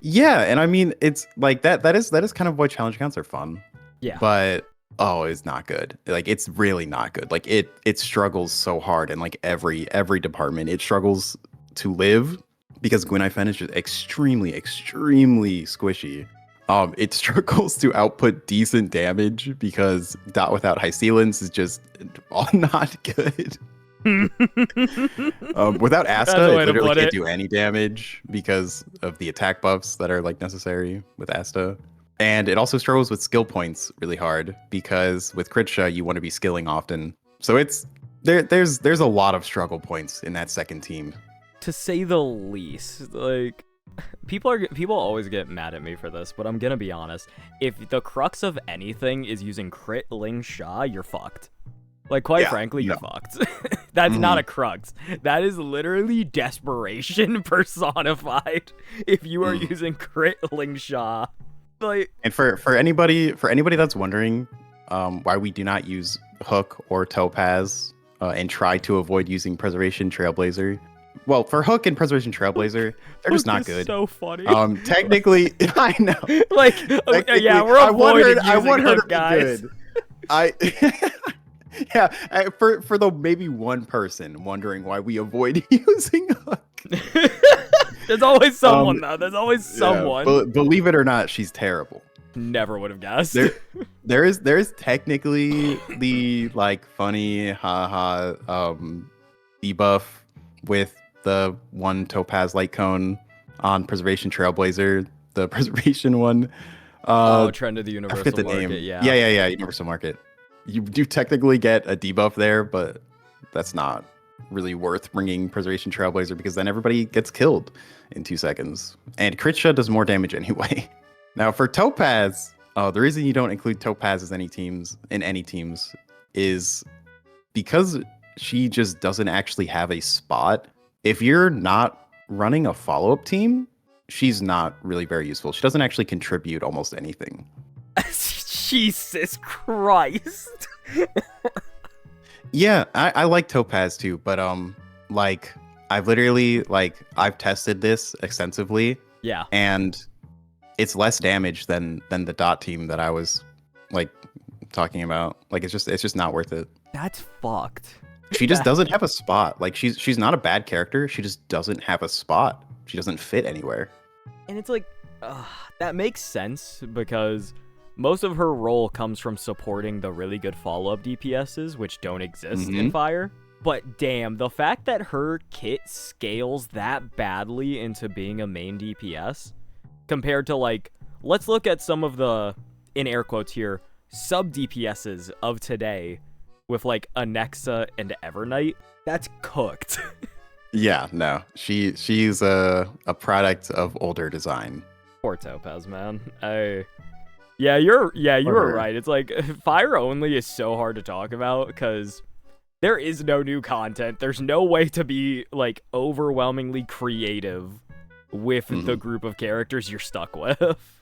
Yeah, and I mean, it's like that is kind of why challenge accounts are fun. Yeah. But it's not good. Like, it's really not good. Like, it struggles so hard in like every department. It struggles to live because Guinai Fen is just extremely squishy. It struggles to output decent damage because dot without high ceilings is just not good. Without Asta, it literally can't do any damage because of the attack buffs that are like necessary with Asta. And it also struggles with skill points really hard because with Crit Sha, you want to be skilling often. So there's a lot of struggle points in that second team. To say the least. Like, people always get mad at me for this, but I'm gonna be honest. If the crux of anything is using Crit Ling Sha, you're fucked. Like, quite frankly, you're fucked. That's not a crux. That is literally desperation personified. If you are using Crit Ling Sha. Like, and for anybody that's wondering why we do not use Hook or Topaz and try to avoid using Preservation Trailblazer. Well, for Hook and Preservation Trailblazer, they're just not good. So funny. Technically, I know. Like, yeah, we're avoiding I want her to be guys. Good. For the maybe one person wondering why we avoid using Hook. There's always someone, though. There's always someone. Believe it or not, she's terrible. Never would have guessed. There is technically the like funny debuff with the one Topaz Light Cone on Preservation Trailblazer, the Preservation one. Trend of the Universal Market, name. Yeah, Universal Market. You do technically get a debuff there, but that's not really worth bringing Preservation Trailblazer because then everybody gets killed in 2 seconds. And Crit Sha does more damage anyway. Now for Topaz, the reason you don't include Topaz in any teams is because she just doesn't actually have a spot. If you're not running a follow-up team, she's not really very useful. She doesn't actually contribute almost anything. Jesus Christ. Yeah, I like Topaz too, but like I've tested this extensively. Yeah. And it's less damage than the dot team that I was like talking about. Like, it's just not worth it. That's fucked. She just doesn't have a spot. Like, she's not a bad character. She just doesn't have a spot. She doesn't fit anywhere. And it's like, that makes sense because most of her role comes from supporting the really good follow-up DPSs, which don't exist in Fire. But damn, the fact that her kit scales that badly into being a main DPS, compared to, like, let's look at some of the, in air quotes here, sub-DPSs of today, with, like, Anexa and Evernight, that's cooked. Yeah, no. She's a product of older design. Poor Topaz, man. Yeah, you were right. It's like, Fire Only is so hard to talk about, because there is no new content. There's no way to be, like, overwhelmingly creative with the group of characters you're stuck with.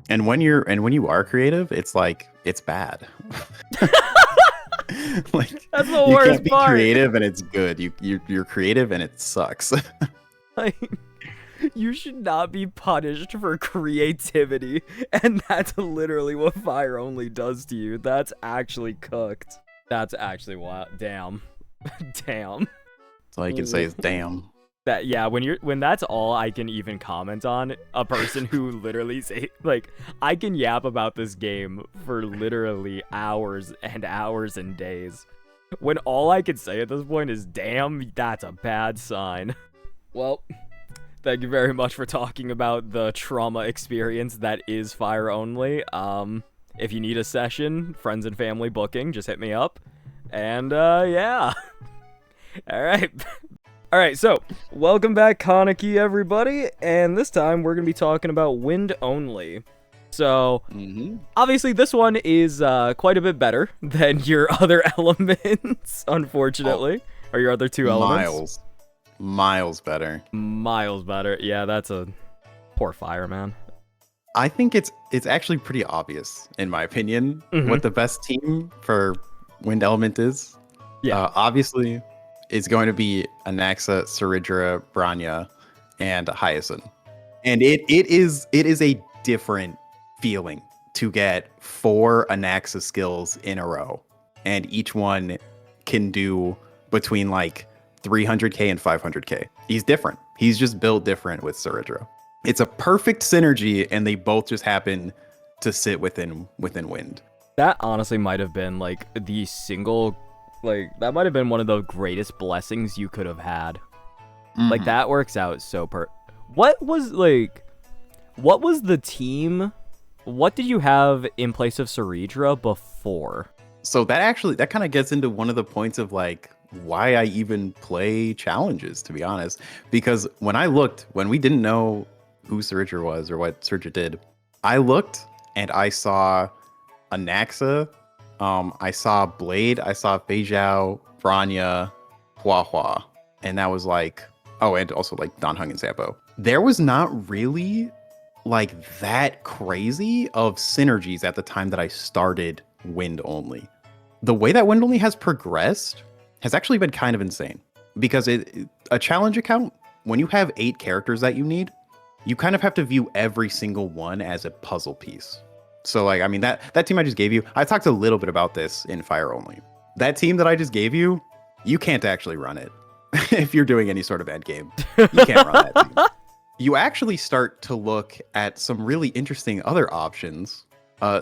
And when you are creative, it's like it's bad. Like That's the you worst can't be part. creative and it's good. You're creative and it sucks. Like, you should not be punished for creativity, and that's literally what fire only does to you. That's actually cooked. That's actually wild. Damn. Damn. That's all you can say is damn. That, yeah, when that's all I can even comment on, a person who literally say, like, I can yap about this game for literally hours and hours and days. When all I can say at this point is damn, that's a bad sign. Well, thank you very much for talking about the trauma experience that is fire only. If you need a session, friends and family booking, just hit me up. And, yeah. Alright. Alright, so, welcome back, kaneki, everybody. And this time, we're going to be talking about wind only. So, obviously, this one is quite a bit better than your other elements, unfortunately. Or your other two elements. Miles better. Miles better. Yeah, that's a poor fire, man. I think it's actually pretty obvious, in my opinion, what the best team for wind element is. Yeah. Obviously, it's going to be Anaxa, Saridra, Branya, and Hyacinth. And it is a different feeling to get 4 Anaxa skills in a row. And each one can do between like 300k and 500k. He's different. He's just built different with Saridra. It's a perfect synergy, and they both just happen to sit within wind. That honestly might have been like the single, like that might have been one of the greatest blessings you could have had. Like that works out so What was the team? What did you have in place of Saridra before? So that kind of gets into one of the points of like why I even play challenges, to be honest. Because when we didn't know who Saridra was or what Saridra did, I looked and I saw Anaxa, I saw Blade, I saw Fei Zhao, Branya, Hua Hua, and that was like, oh, and also like Dan Heng and Sampo. There was not really like that crazy of synergies at the time that I started Wind Only. The way that Wind Only has progressed has actually been kind of insane, because a challenge account, when you have 8 characters that you need, you kind of have to view every single one as a puzzle piece. So like, I mean, that team I just gave you, I talked a little bit about this in Fire Only. That team that I just gave you, you can't actually run it if you're doing any sort of end game. You can't run that team. You actually start to look at some really interesting other options,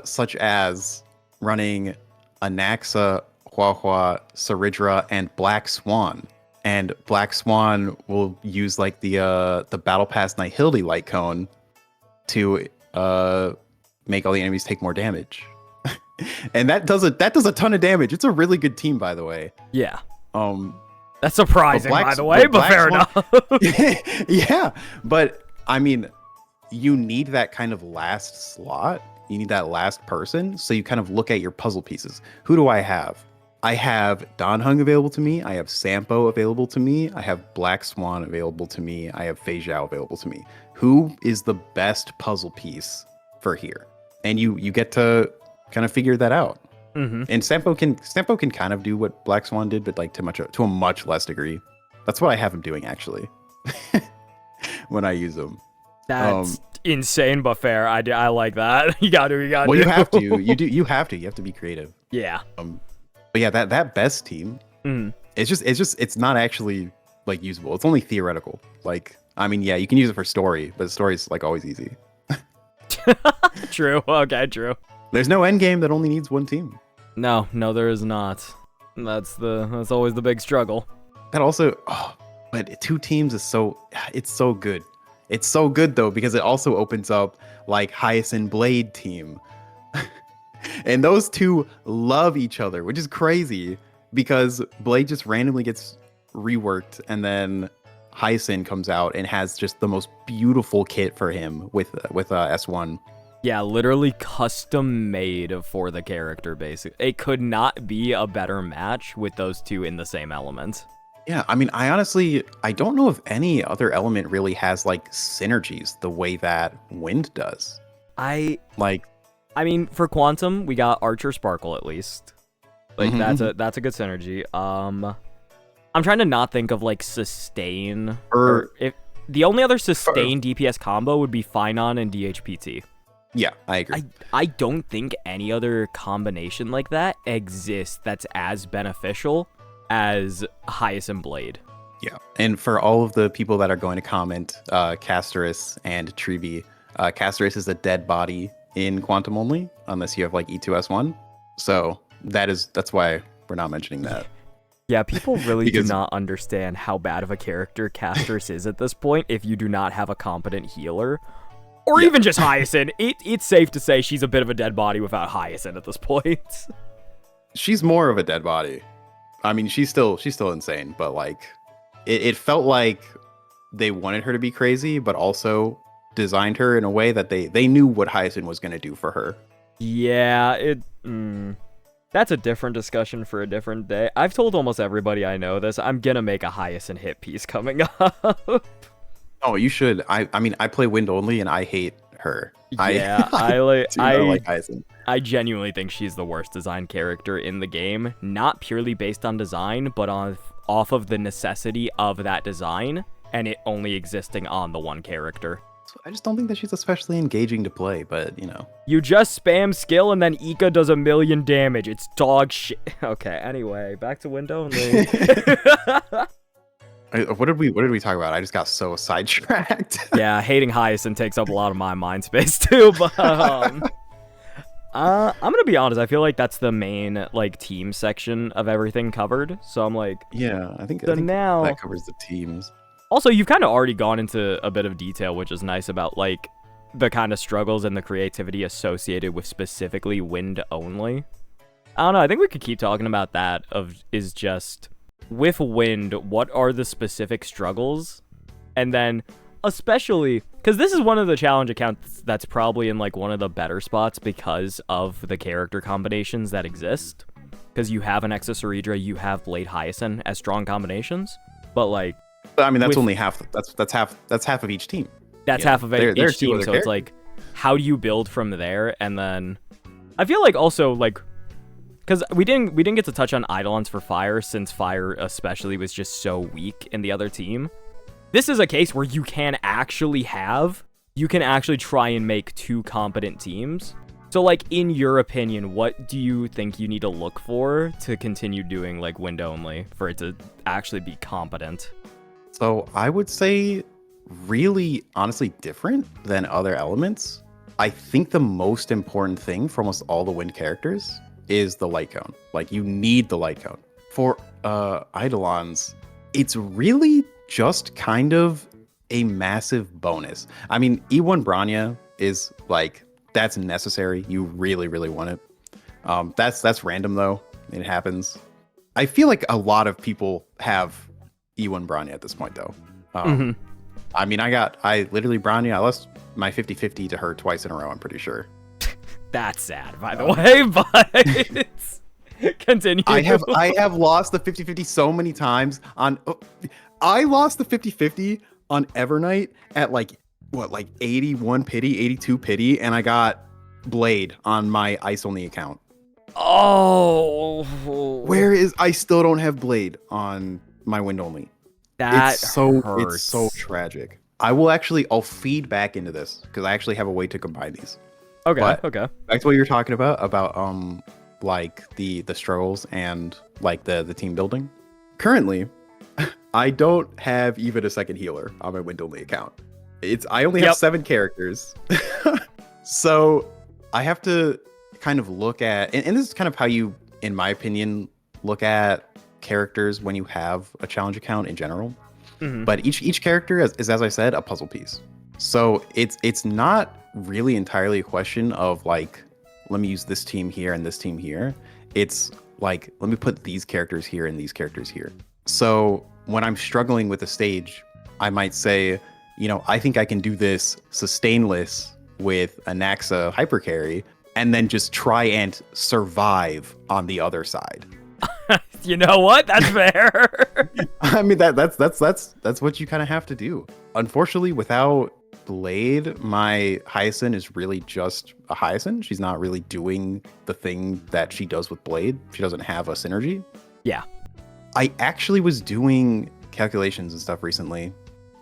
such as running Anaxa, Hua Hua, Saridra, and Black Swan. And Black Swan will use like the Battle Pass Nihility Light Cone to make all the enemies take more damage. And that does a ton of damage. It's a really good team, by the way. Yeah. That's surprising, by the way, but fair enough. Yeah, but I mean, you need that kind of last slot. You need that last person. So you kind of look at your puzzle pieces. Who do I have? I have Dan Heng available to me. I have Sampo available to me. I have Black Swan available to me. I have Fei Zhao available to me. Who is the best puzzle piece for here? And you get to kind of figure that out. And Sampo can kind of do what Black Swan did, but like to a much less degree. That's what I have him doing actually when I use him. That's insane, but fair. I like that. You got to. Well, you have to. You have to be creative. Yeah. But yeah, that best team, it's not actually like usable. It's only theoretical. Like, I mean, yeah, you can use it for story, but story's like always easy. True. Okay, true. There's no end game that only needs one team. No, there is not. That's always the big struggle. That also, but 2 teams is it's so good. It's so good though, because it also opens up like Hyacinth Blade team. And those 2 love each other, which is crazy because Blade just randomly gets reworked, and then Hyacinth comes out and has just the most beautiful kit for him with S1. Yeah, literally custom made for the character, basically. It could not be a better match with those 2 in the same element. Yeah, I mean, I don't know if any other element really has like synergies the way that Wind does. Like, I mean, for Quantum, we got Archer Sparkle at least. Like that's a good synergy. I'm trying to not think of like sustain. Or if the only other sustain DPS combo would be Finon and DHPT. Yeah, I agree. I don't think any other combination like that exists that's as beneficial as Hyacinth Blade. Yeah, and for all of the people that are going to comment, Casterus and Treevee, Casterus is a dead body in Quantum only, unless you have like E2S1. So that's why we're not mentioning that. Yeah, people really do not understand how bad of a character Casterus is at this point if you do not have a competent healer. Or even just Hyacinth. It's safe to say she's a bit of a dead body without Hyacinth at this point. She's more of a dead body. I mean, she's still insane, but like, it felt like they wanted her to be crazy, but also designed her in a way that they knew what Hyacinth was going to do for her. Yeah, that's a different discussion for a different day. I've told almost everybody I know this. I'm going to make a Hyacinth hit piece coming up. Oh, you should. I mean, I play Wind only, and I hate her. Yeah, I like Hyacinth. I genuinely think she's the worst designed character in the game. Not purely based on design, but off of the necessity of that design, and it only existing on the one character. I just don't think that she's especially engaging to play, but, you know. You just spam skill, and then Ika does 1,000,000 damage. It's dog shit. Okay, anyway, back to Wind only. What did we talk about? I just got so sidetracked. Yeah, hating Hyacinth takes up a lot of my mind space too, but I'm gonna be honest, I feel like that's the main like team section of everything covered. So I'm like, yeah, I think now that covers the teams. Also, you've kind of already gone into a bit of detail, which is nice about like the kind of struggles and the creativity associated with specifically Wind only. I don't know, I think we could keep talking about that is just with Wind, what are the specific struggles? And then, especially, because this is one of the challenge accounts that's probably in, like, one of the better spots because of the character combinations that exist. Because you have an Exoceridra, you have Blade Hyacinth as strong combinations. But, like... I mean, that's only half... That's half of each team. That's half of each team, so it's like, how do you build from there? And then... I feel like also, like... Because we didn't get to touch on eidolons for Fire, since Fire especially was just so weak in the other team. This is a case where you can actually try and make two competent teams. So, like, in your opinion, what do you think you need to look for to continue doing, like, Wind only for it to actually be competent? So I would say really, honestly, different than other elements. I think the most important thing for almost all the Wind characters is the light cone. Like, you need the light cone. For eidolons, it's really just kind of a massive bonus. I mean, E1 Bronya is like, that's necessary. You really, really want it. That's random though. It happens. I feel like a lot of people have E1 Bronya at this point though. I mean, I literally Bronya, I lost my 50-50 to her twice in a row, I'm pretty sure. That's sad, by the way, but continue. I have lost the 50-50 so many times on... I lost the 50-50 on Evernight at like 81 pity, 82 pity, and I got Blade on my ice only account. Oh, I still don't have Blade on my Wind only. It's so tragic. I'll feed back into this because I actually have a way to combine these. Okay. Back to what you're talking about like the struggles and like the team building. Currently, I don't have even a second healer on my Wind only account. I only have 7 characters. So I have to kind of look at, and this is kind of how you, in my opinion, look at characters when you have a challenge account in general. But each character is, as I said, a puzzle piece. So it's not really entirely a question of like, let me use this team here and this team here. It's like, let me put these characters here and these characters here. So when I'm struggling with a stage, I might say, you know, I think I can do this sustainless with a Naxa hypercarry and then just try and survive on the other side. You know what? That's fair. I mean, that's what you kind of have to do. Unfortunately, without Blade, my Hyacinth is really just a Hyacinth. She's not really doing the thing that she does with Blade. She doesn't have a synergy. Yeah. I actually was doing calculations and stuff recently.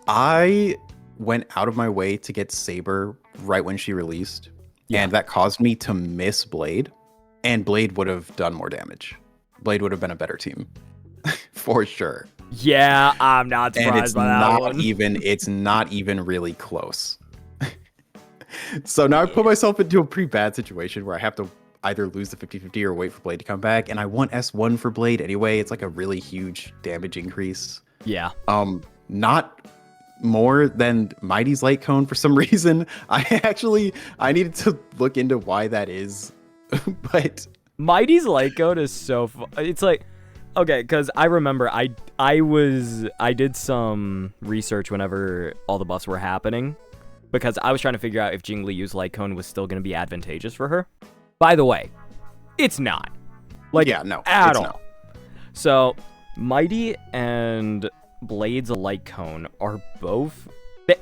I went out of my way to get Saber right when she released, and that caused me to miss Blade, and Blade would have done more damage. Blade would have been a better team, for sure. Yeah, I'm not surprised by that one. It's not even really close. So now I put myself into a pretty bad situation where I have to either lose the 50-50 or wait for Blade to come back, and I want S1 for Blade anyway. It's like a really huge damage increase. Yeah. Not more than Mighty's Light Cone for some reason. I needed to look into why that is. But Mighty's Light Cone is so it's like, okay, because I remember I did some research whenever all the buffs were happening, because I was trying to figure out if Xlipiu's Light Cone was still going to be advantageous for her. By the way, it's not. Like, yeah, no, at all. Not. So Mighty and Blade's Light Cone are both...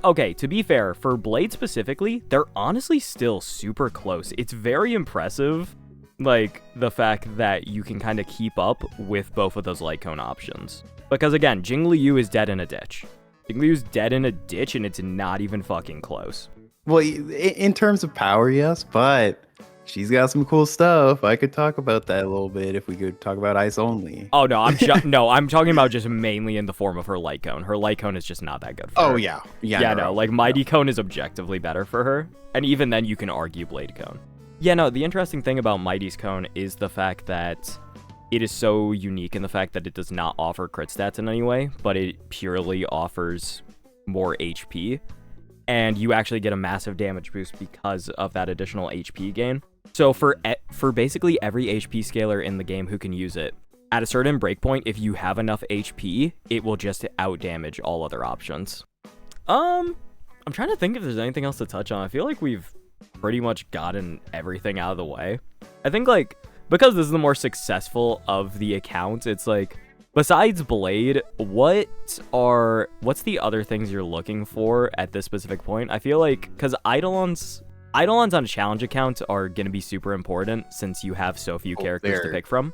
Okay, to be fair, for Blade specifically, they're honestly still super close. It's very impressive, like, the fact that you can kind of keep up with both of those Light Cone options. Because, again, Xlipiu is dead in a ditch. Xlipiu's dead in a ditch, and it's not even fucking close. Well, in terms of power, yes, but... she's got some cool stuff. I could talk about that a little bit if we could talk about ice only. Oh no, I'm talking about just mainly in the form of her Light Cone. Her Light Cone is just not that good for her. Oh yeah. Like Mighty Cone is objectively better for her, and even then you can argue Blade Cone. Yeah, no, the interesting thing about Mighty's Cone is the fact that it is so unique in the fact that it does not offer crit stats in any way, but it purely offers more HP, and you actually get a massive damage boost because of that additional HP gain. So for basically every HP scaler in the game who can use it, at a certain breakpoint, if you have enough HP, it will just outdamage all other options. I'm trying to think if there's anything else to touch on. I feel like we've pretty much gotten everything out of the way. I think, like, because this is the more successful of the accounts, it's like, besides Blade, what's the other things you're looking for at this specific point? I feel like, because eidolons on a challenge account are going to be super important since you have so few characters to pick from.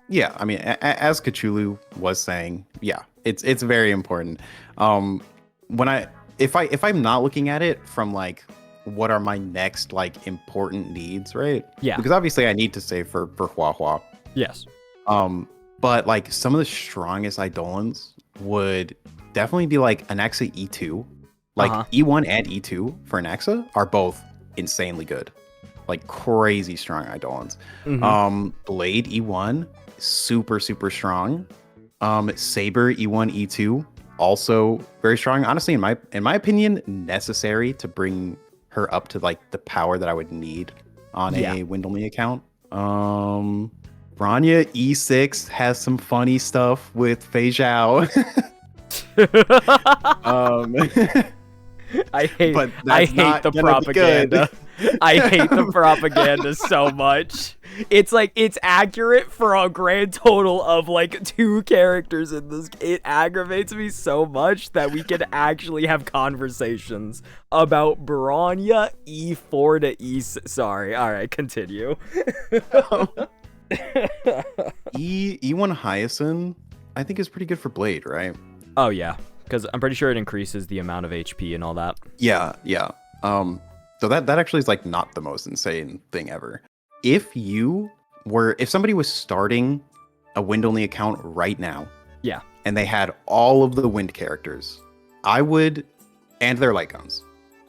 Yeah, I mean, as Cthulhu was saying, yeah, it's very important. If I'm not looking at it from like what are my next like important needs, right? Yeah. Because obviously I need to save for Hua Hua. Yes. But like some of the strongest eidolons would definitely be like Anaxa E2. Like E1 and E2 for Anaxa are both insanely good, like crazy strong eidolons. Blade E1 super strong. Saber E1 E2 also very strong. Honestly, in my opinion, necessary to bring her up to like the power that I would need on a wind only account. Bronya E6 has some funny stuff with Fei Zhao. I hate the propaganda. I hate the propaganda so much. It's like, it's accurate for a grand total of like 2 characters in this. It aggravates me so much that we can actually have conversations about Bronya E4 to E6. Sorry. All right, continue. E1 Hyacinth, I think, is pretty good for Blade, right? Oh yeah, because I'm pretty sure it increases the amount of HP and all that. Yeah. So that actually is like not the most insane thing ever. If somebody was starting a wind only account right now, yeah, and they had all of the wind characters, and their light guns,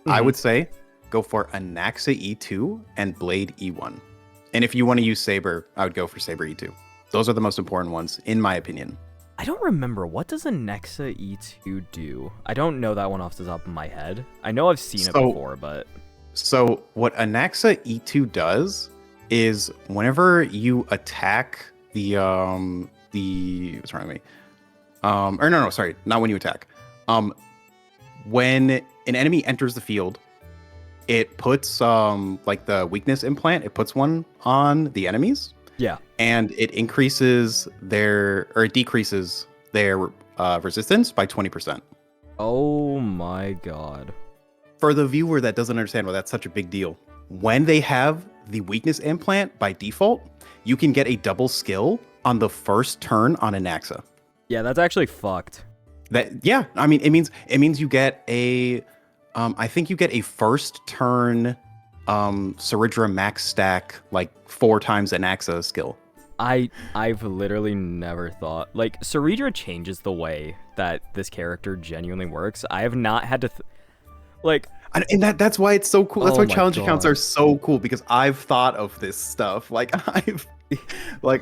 I would say go for Anaxa E2 and Blade E1. And if you want to use Saber, I would go for Saber E2. Those are the most important ones, in my opinion. I don't remember. What does Anaxa E2 do? I don't know that one off the top of my head. I know I've seen it before, but... So what Anaxa E2 does is whenever you attack what's wrong with me? Sorry, not when you attack. When an enemy enters the field, it puts like the weakness implant, it puts one on the enemies. Yeah. And it decreases their resistance by 20%. Oh my god. for the viewer that doesn't understand why that's such a big deal, when they have the weakness implant by default, you can get a double skill on the first turn on an Axa. Yeah, that's actually fucked. I mean, it means you get a, I think you get a first turn, Saridra max stack like 4 times an Axa skill. I've literally never thought, like, Saridra changes the way that this character genuinely works. I have not had to, and that's why it's so cool. That's Oh why my challenge accounts God. are so cool, because I've thought of this stuff. Like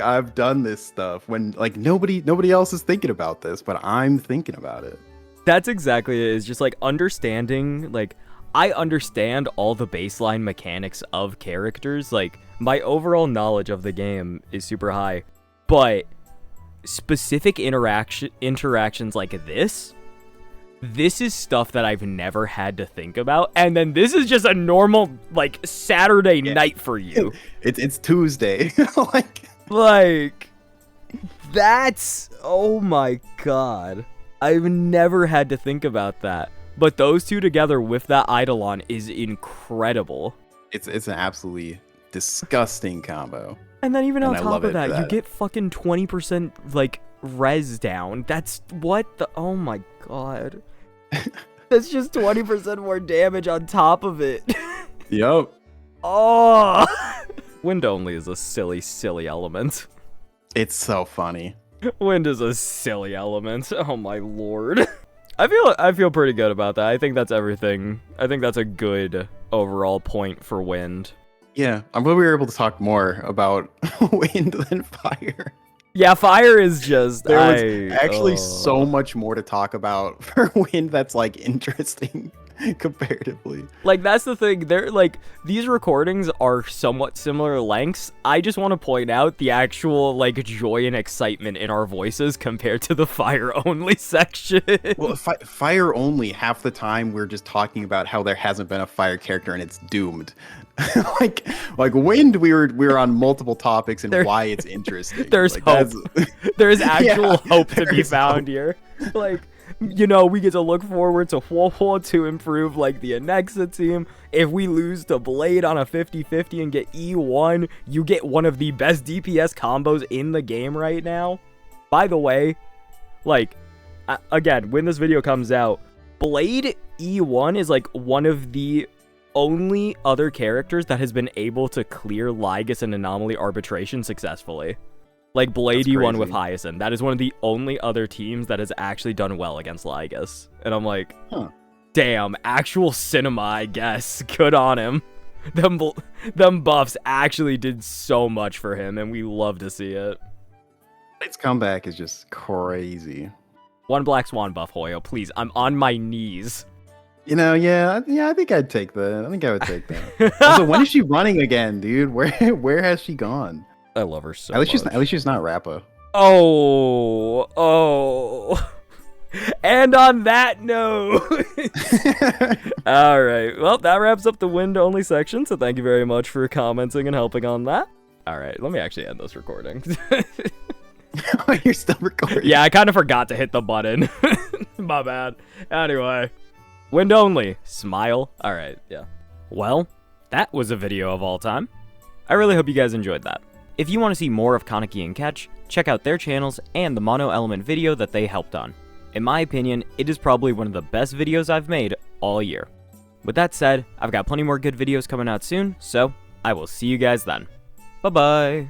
I've done this stuff when like nobody else is thinking about this, but I'm thinking about it. That's exactly it. It's just like understanding, like, I understand all the baseline mechanics of characters. Like, my overall knowledge of the game is super high, but specific interactions like this is stuff that I've never had to think about. And then this is just a normal, like, Saturday night for you. It's Tuesday. Like, that's, oh my God. I've never had to think about that. But those two together with that eidolon is incredible. It's an absolutely disgusting combo. And then even on I top love of it that, for you that. get fucking 20% like res down. That's what the, oh my God. That's just 20% more damage on top of it. Yup. Oh. Wind only is a silly element. It's so funny. Wind is a silly element. Oh my Lord. I feel pretty good about that. I think that's everything. I think that's a good overall point for Wind. Yeah, I'm glad we were able to talk more about wind than fire. Yeah, fire is just... There was actually so much more to talk about for wind that's, like, interesting comparatively. Like, that's the thing. They're, like, these recordings are somewhat similar lengths. I just want to point out the actual, like, joy and excitement in our voices compared to the fire-only section. Well, fire only, half the time we're just talking about how there hasn't been a fire character and it's doomed. like wind, we were on multiple topics and why it's interesting. There's like, hope. There's actual hope to be there's found hope. here. Like, you know, we get to look forward to Huohuo to improve, like, the Anexa team. If we lose to Blade on a 50-50 and get E1, you get one of the best DPS combos in the game right now. By the way, like, again, when this video comes out, Blade E1 is, like, one of the only other characters that has been able to clear Lygus and Anomaly Arbitration successfully. Like, Blade E1 with Hyacinth. That is one of the only other teams that has actually done well against Lygus. And I'm like, damn, actual cinema, I guess. Good on him. Them buffs actually did so much for him, and we love to see it. Its comeback is just crazy. One Black Swan buff, Hoyo, please. I'm on my knees. You know, yeah, I think I'd take that. I think I would take that. Also, when is she running again, dude? Where has she gone? I love her so At least much. she's not Rappa. Oh. And on that note, all right. Well, that wraps up the wind-only section, so thank you very much for commenting and helping on that. All right, let me actually end this recording. You're still recording. Yeah, I kind of forgot to hit the button. My bad. Anyway, wind only. Smile. All right, yeah. Well, that was a video of all time. I really hope you guys enjoyed that. If you want to see more of Kaneki and Kach, check out their channels and the mono element video that they helped on. In my opinion, it is probably one of the best videos I've made all year. With that said, I've got plenty more good videos coming out soon, so I will see you guys then. Bye-bye!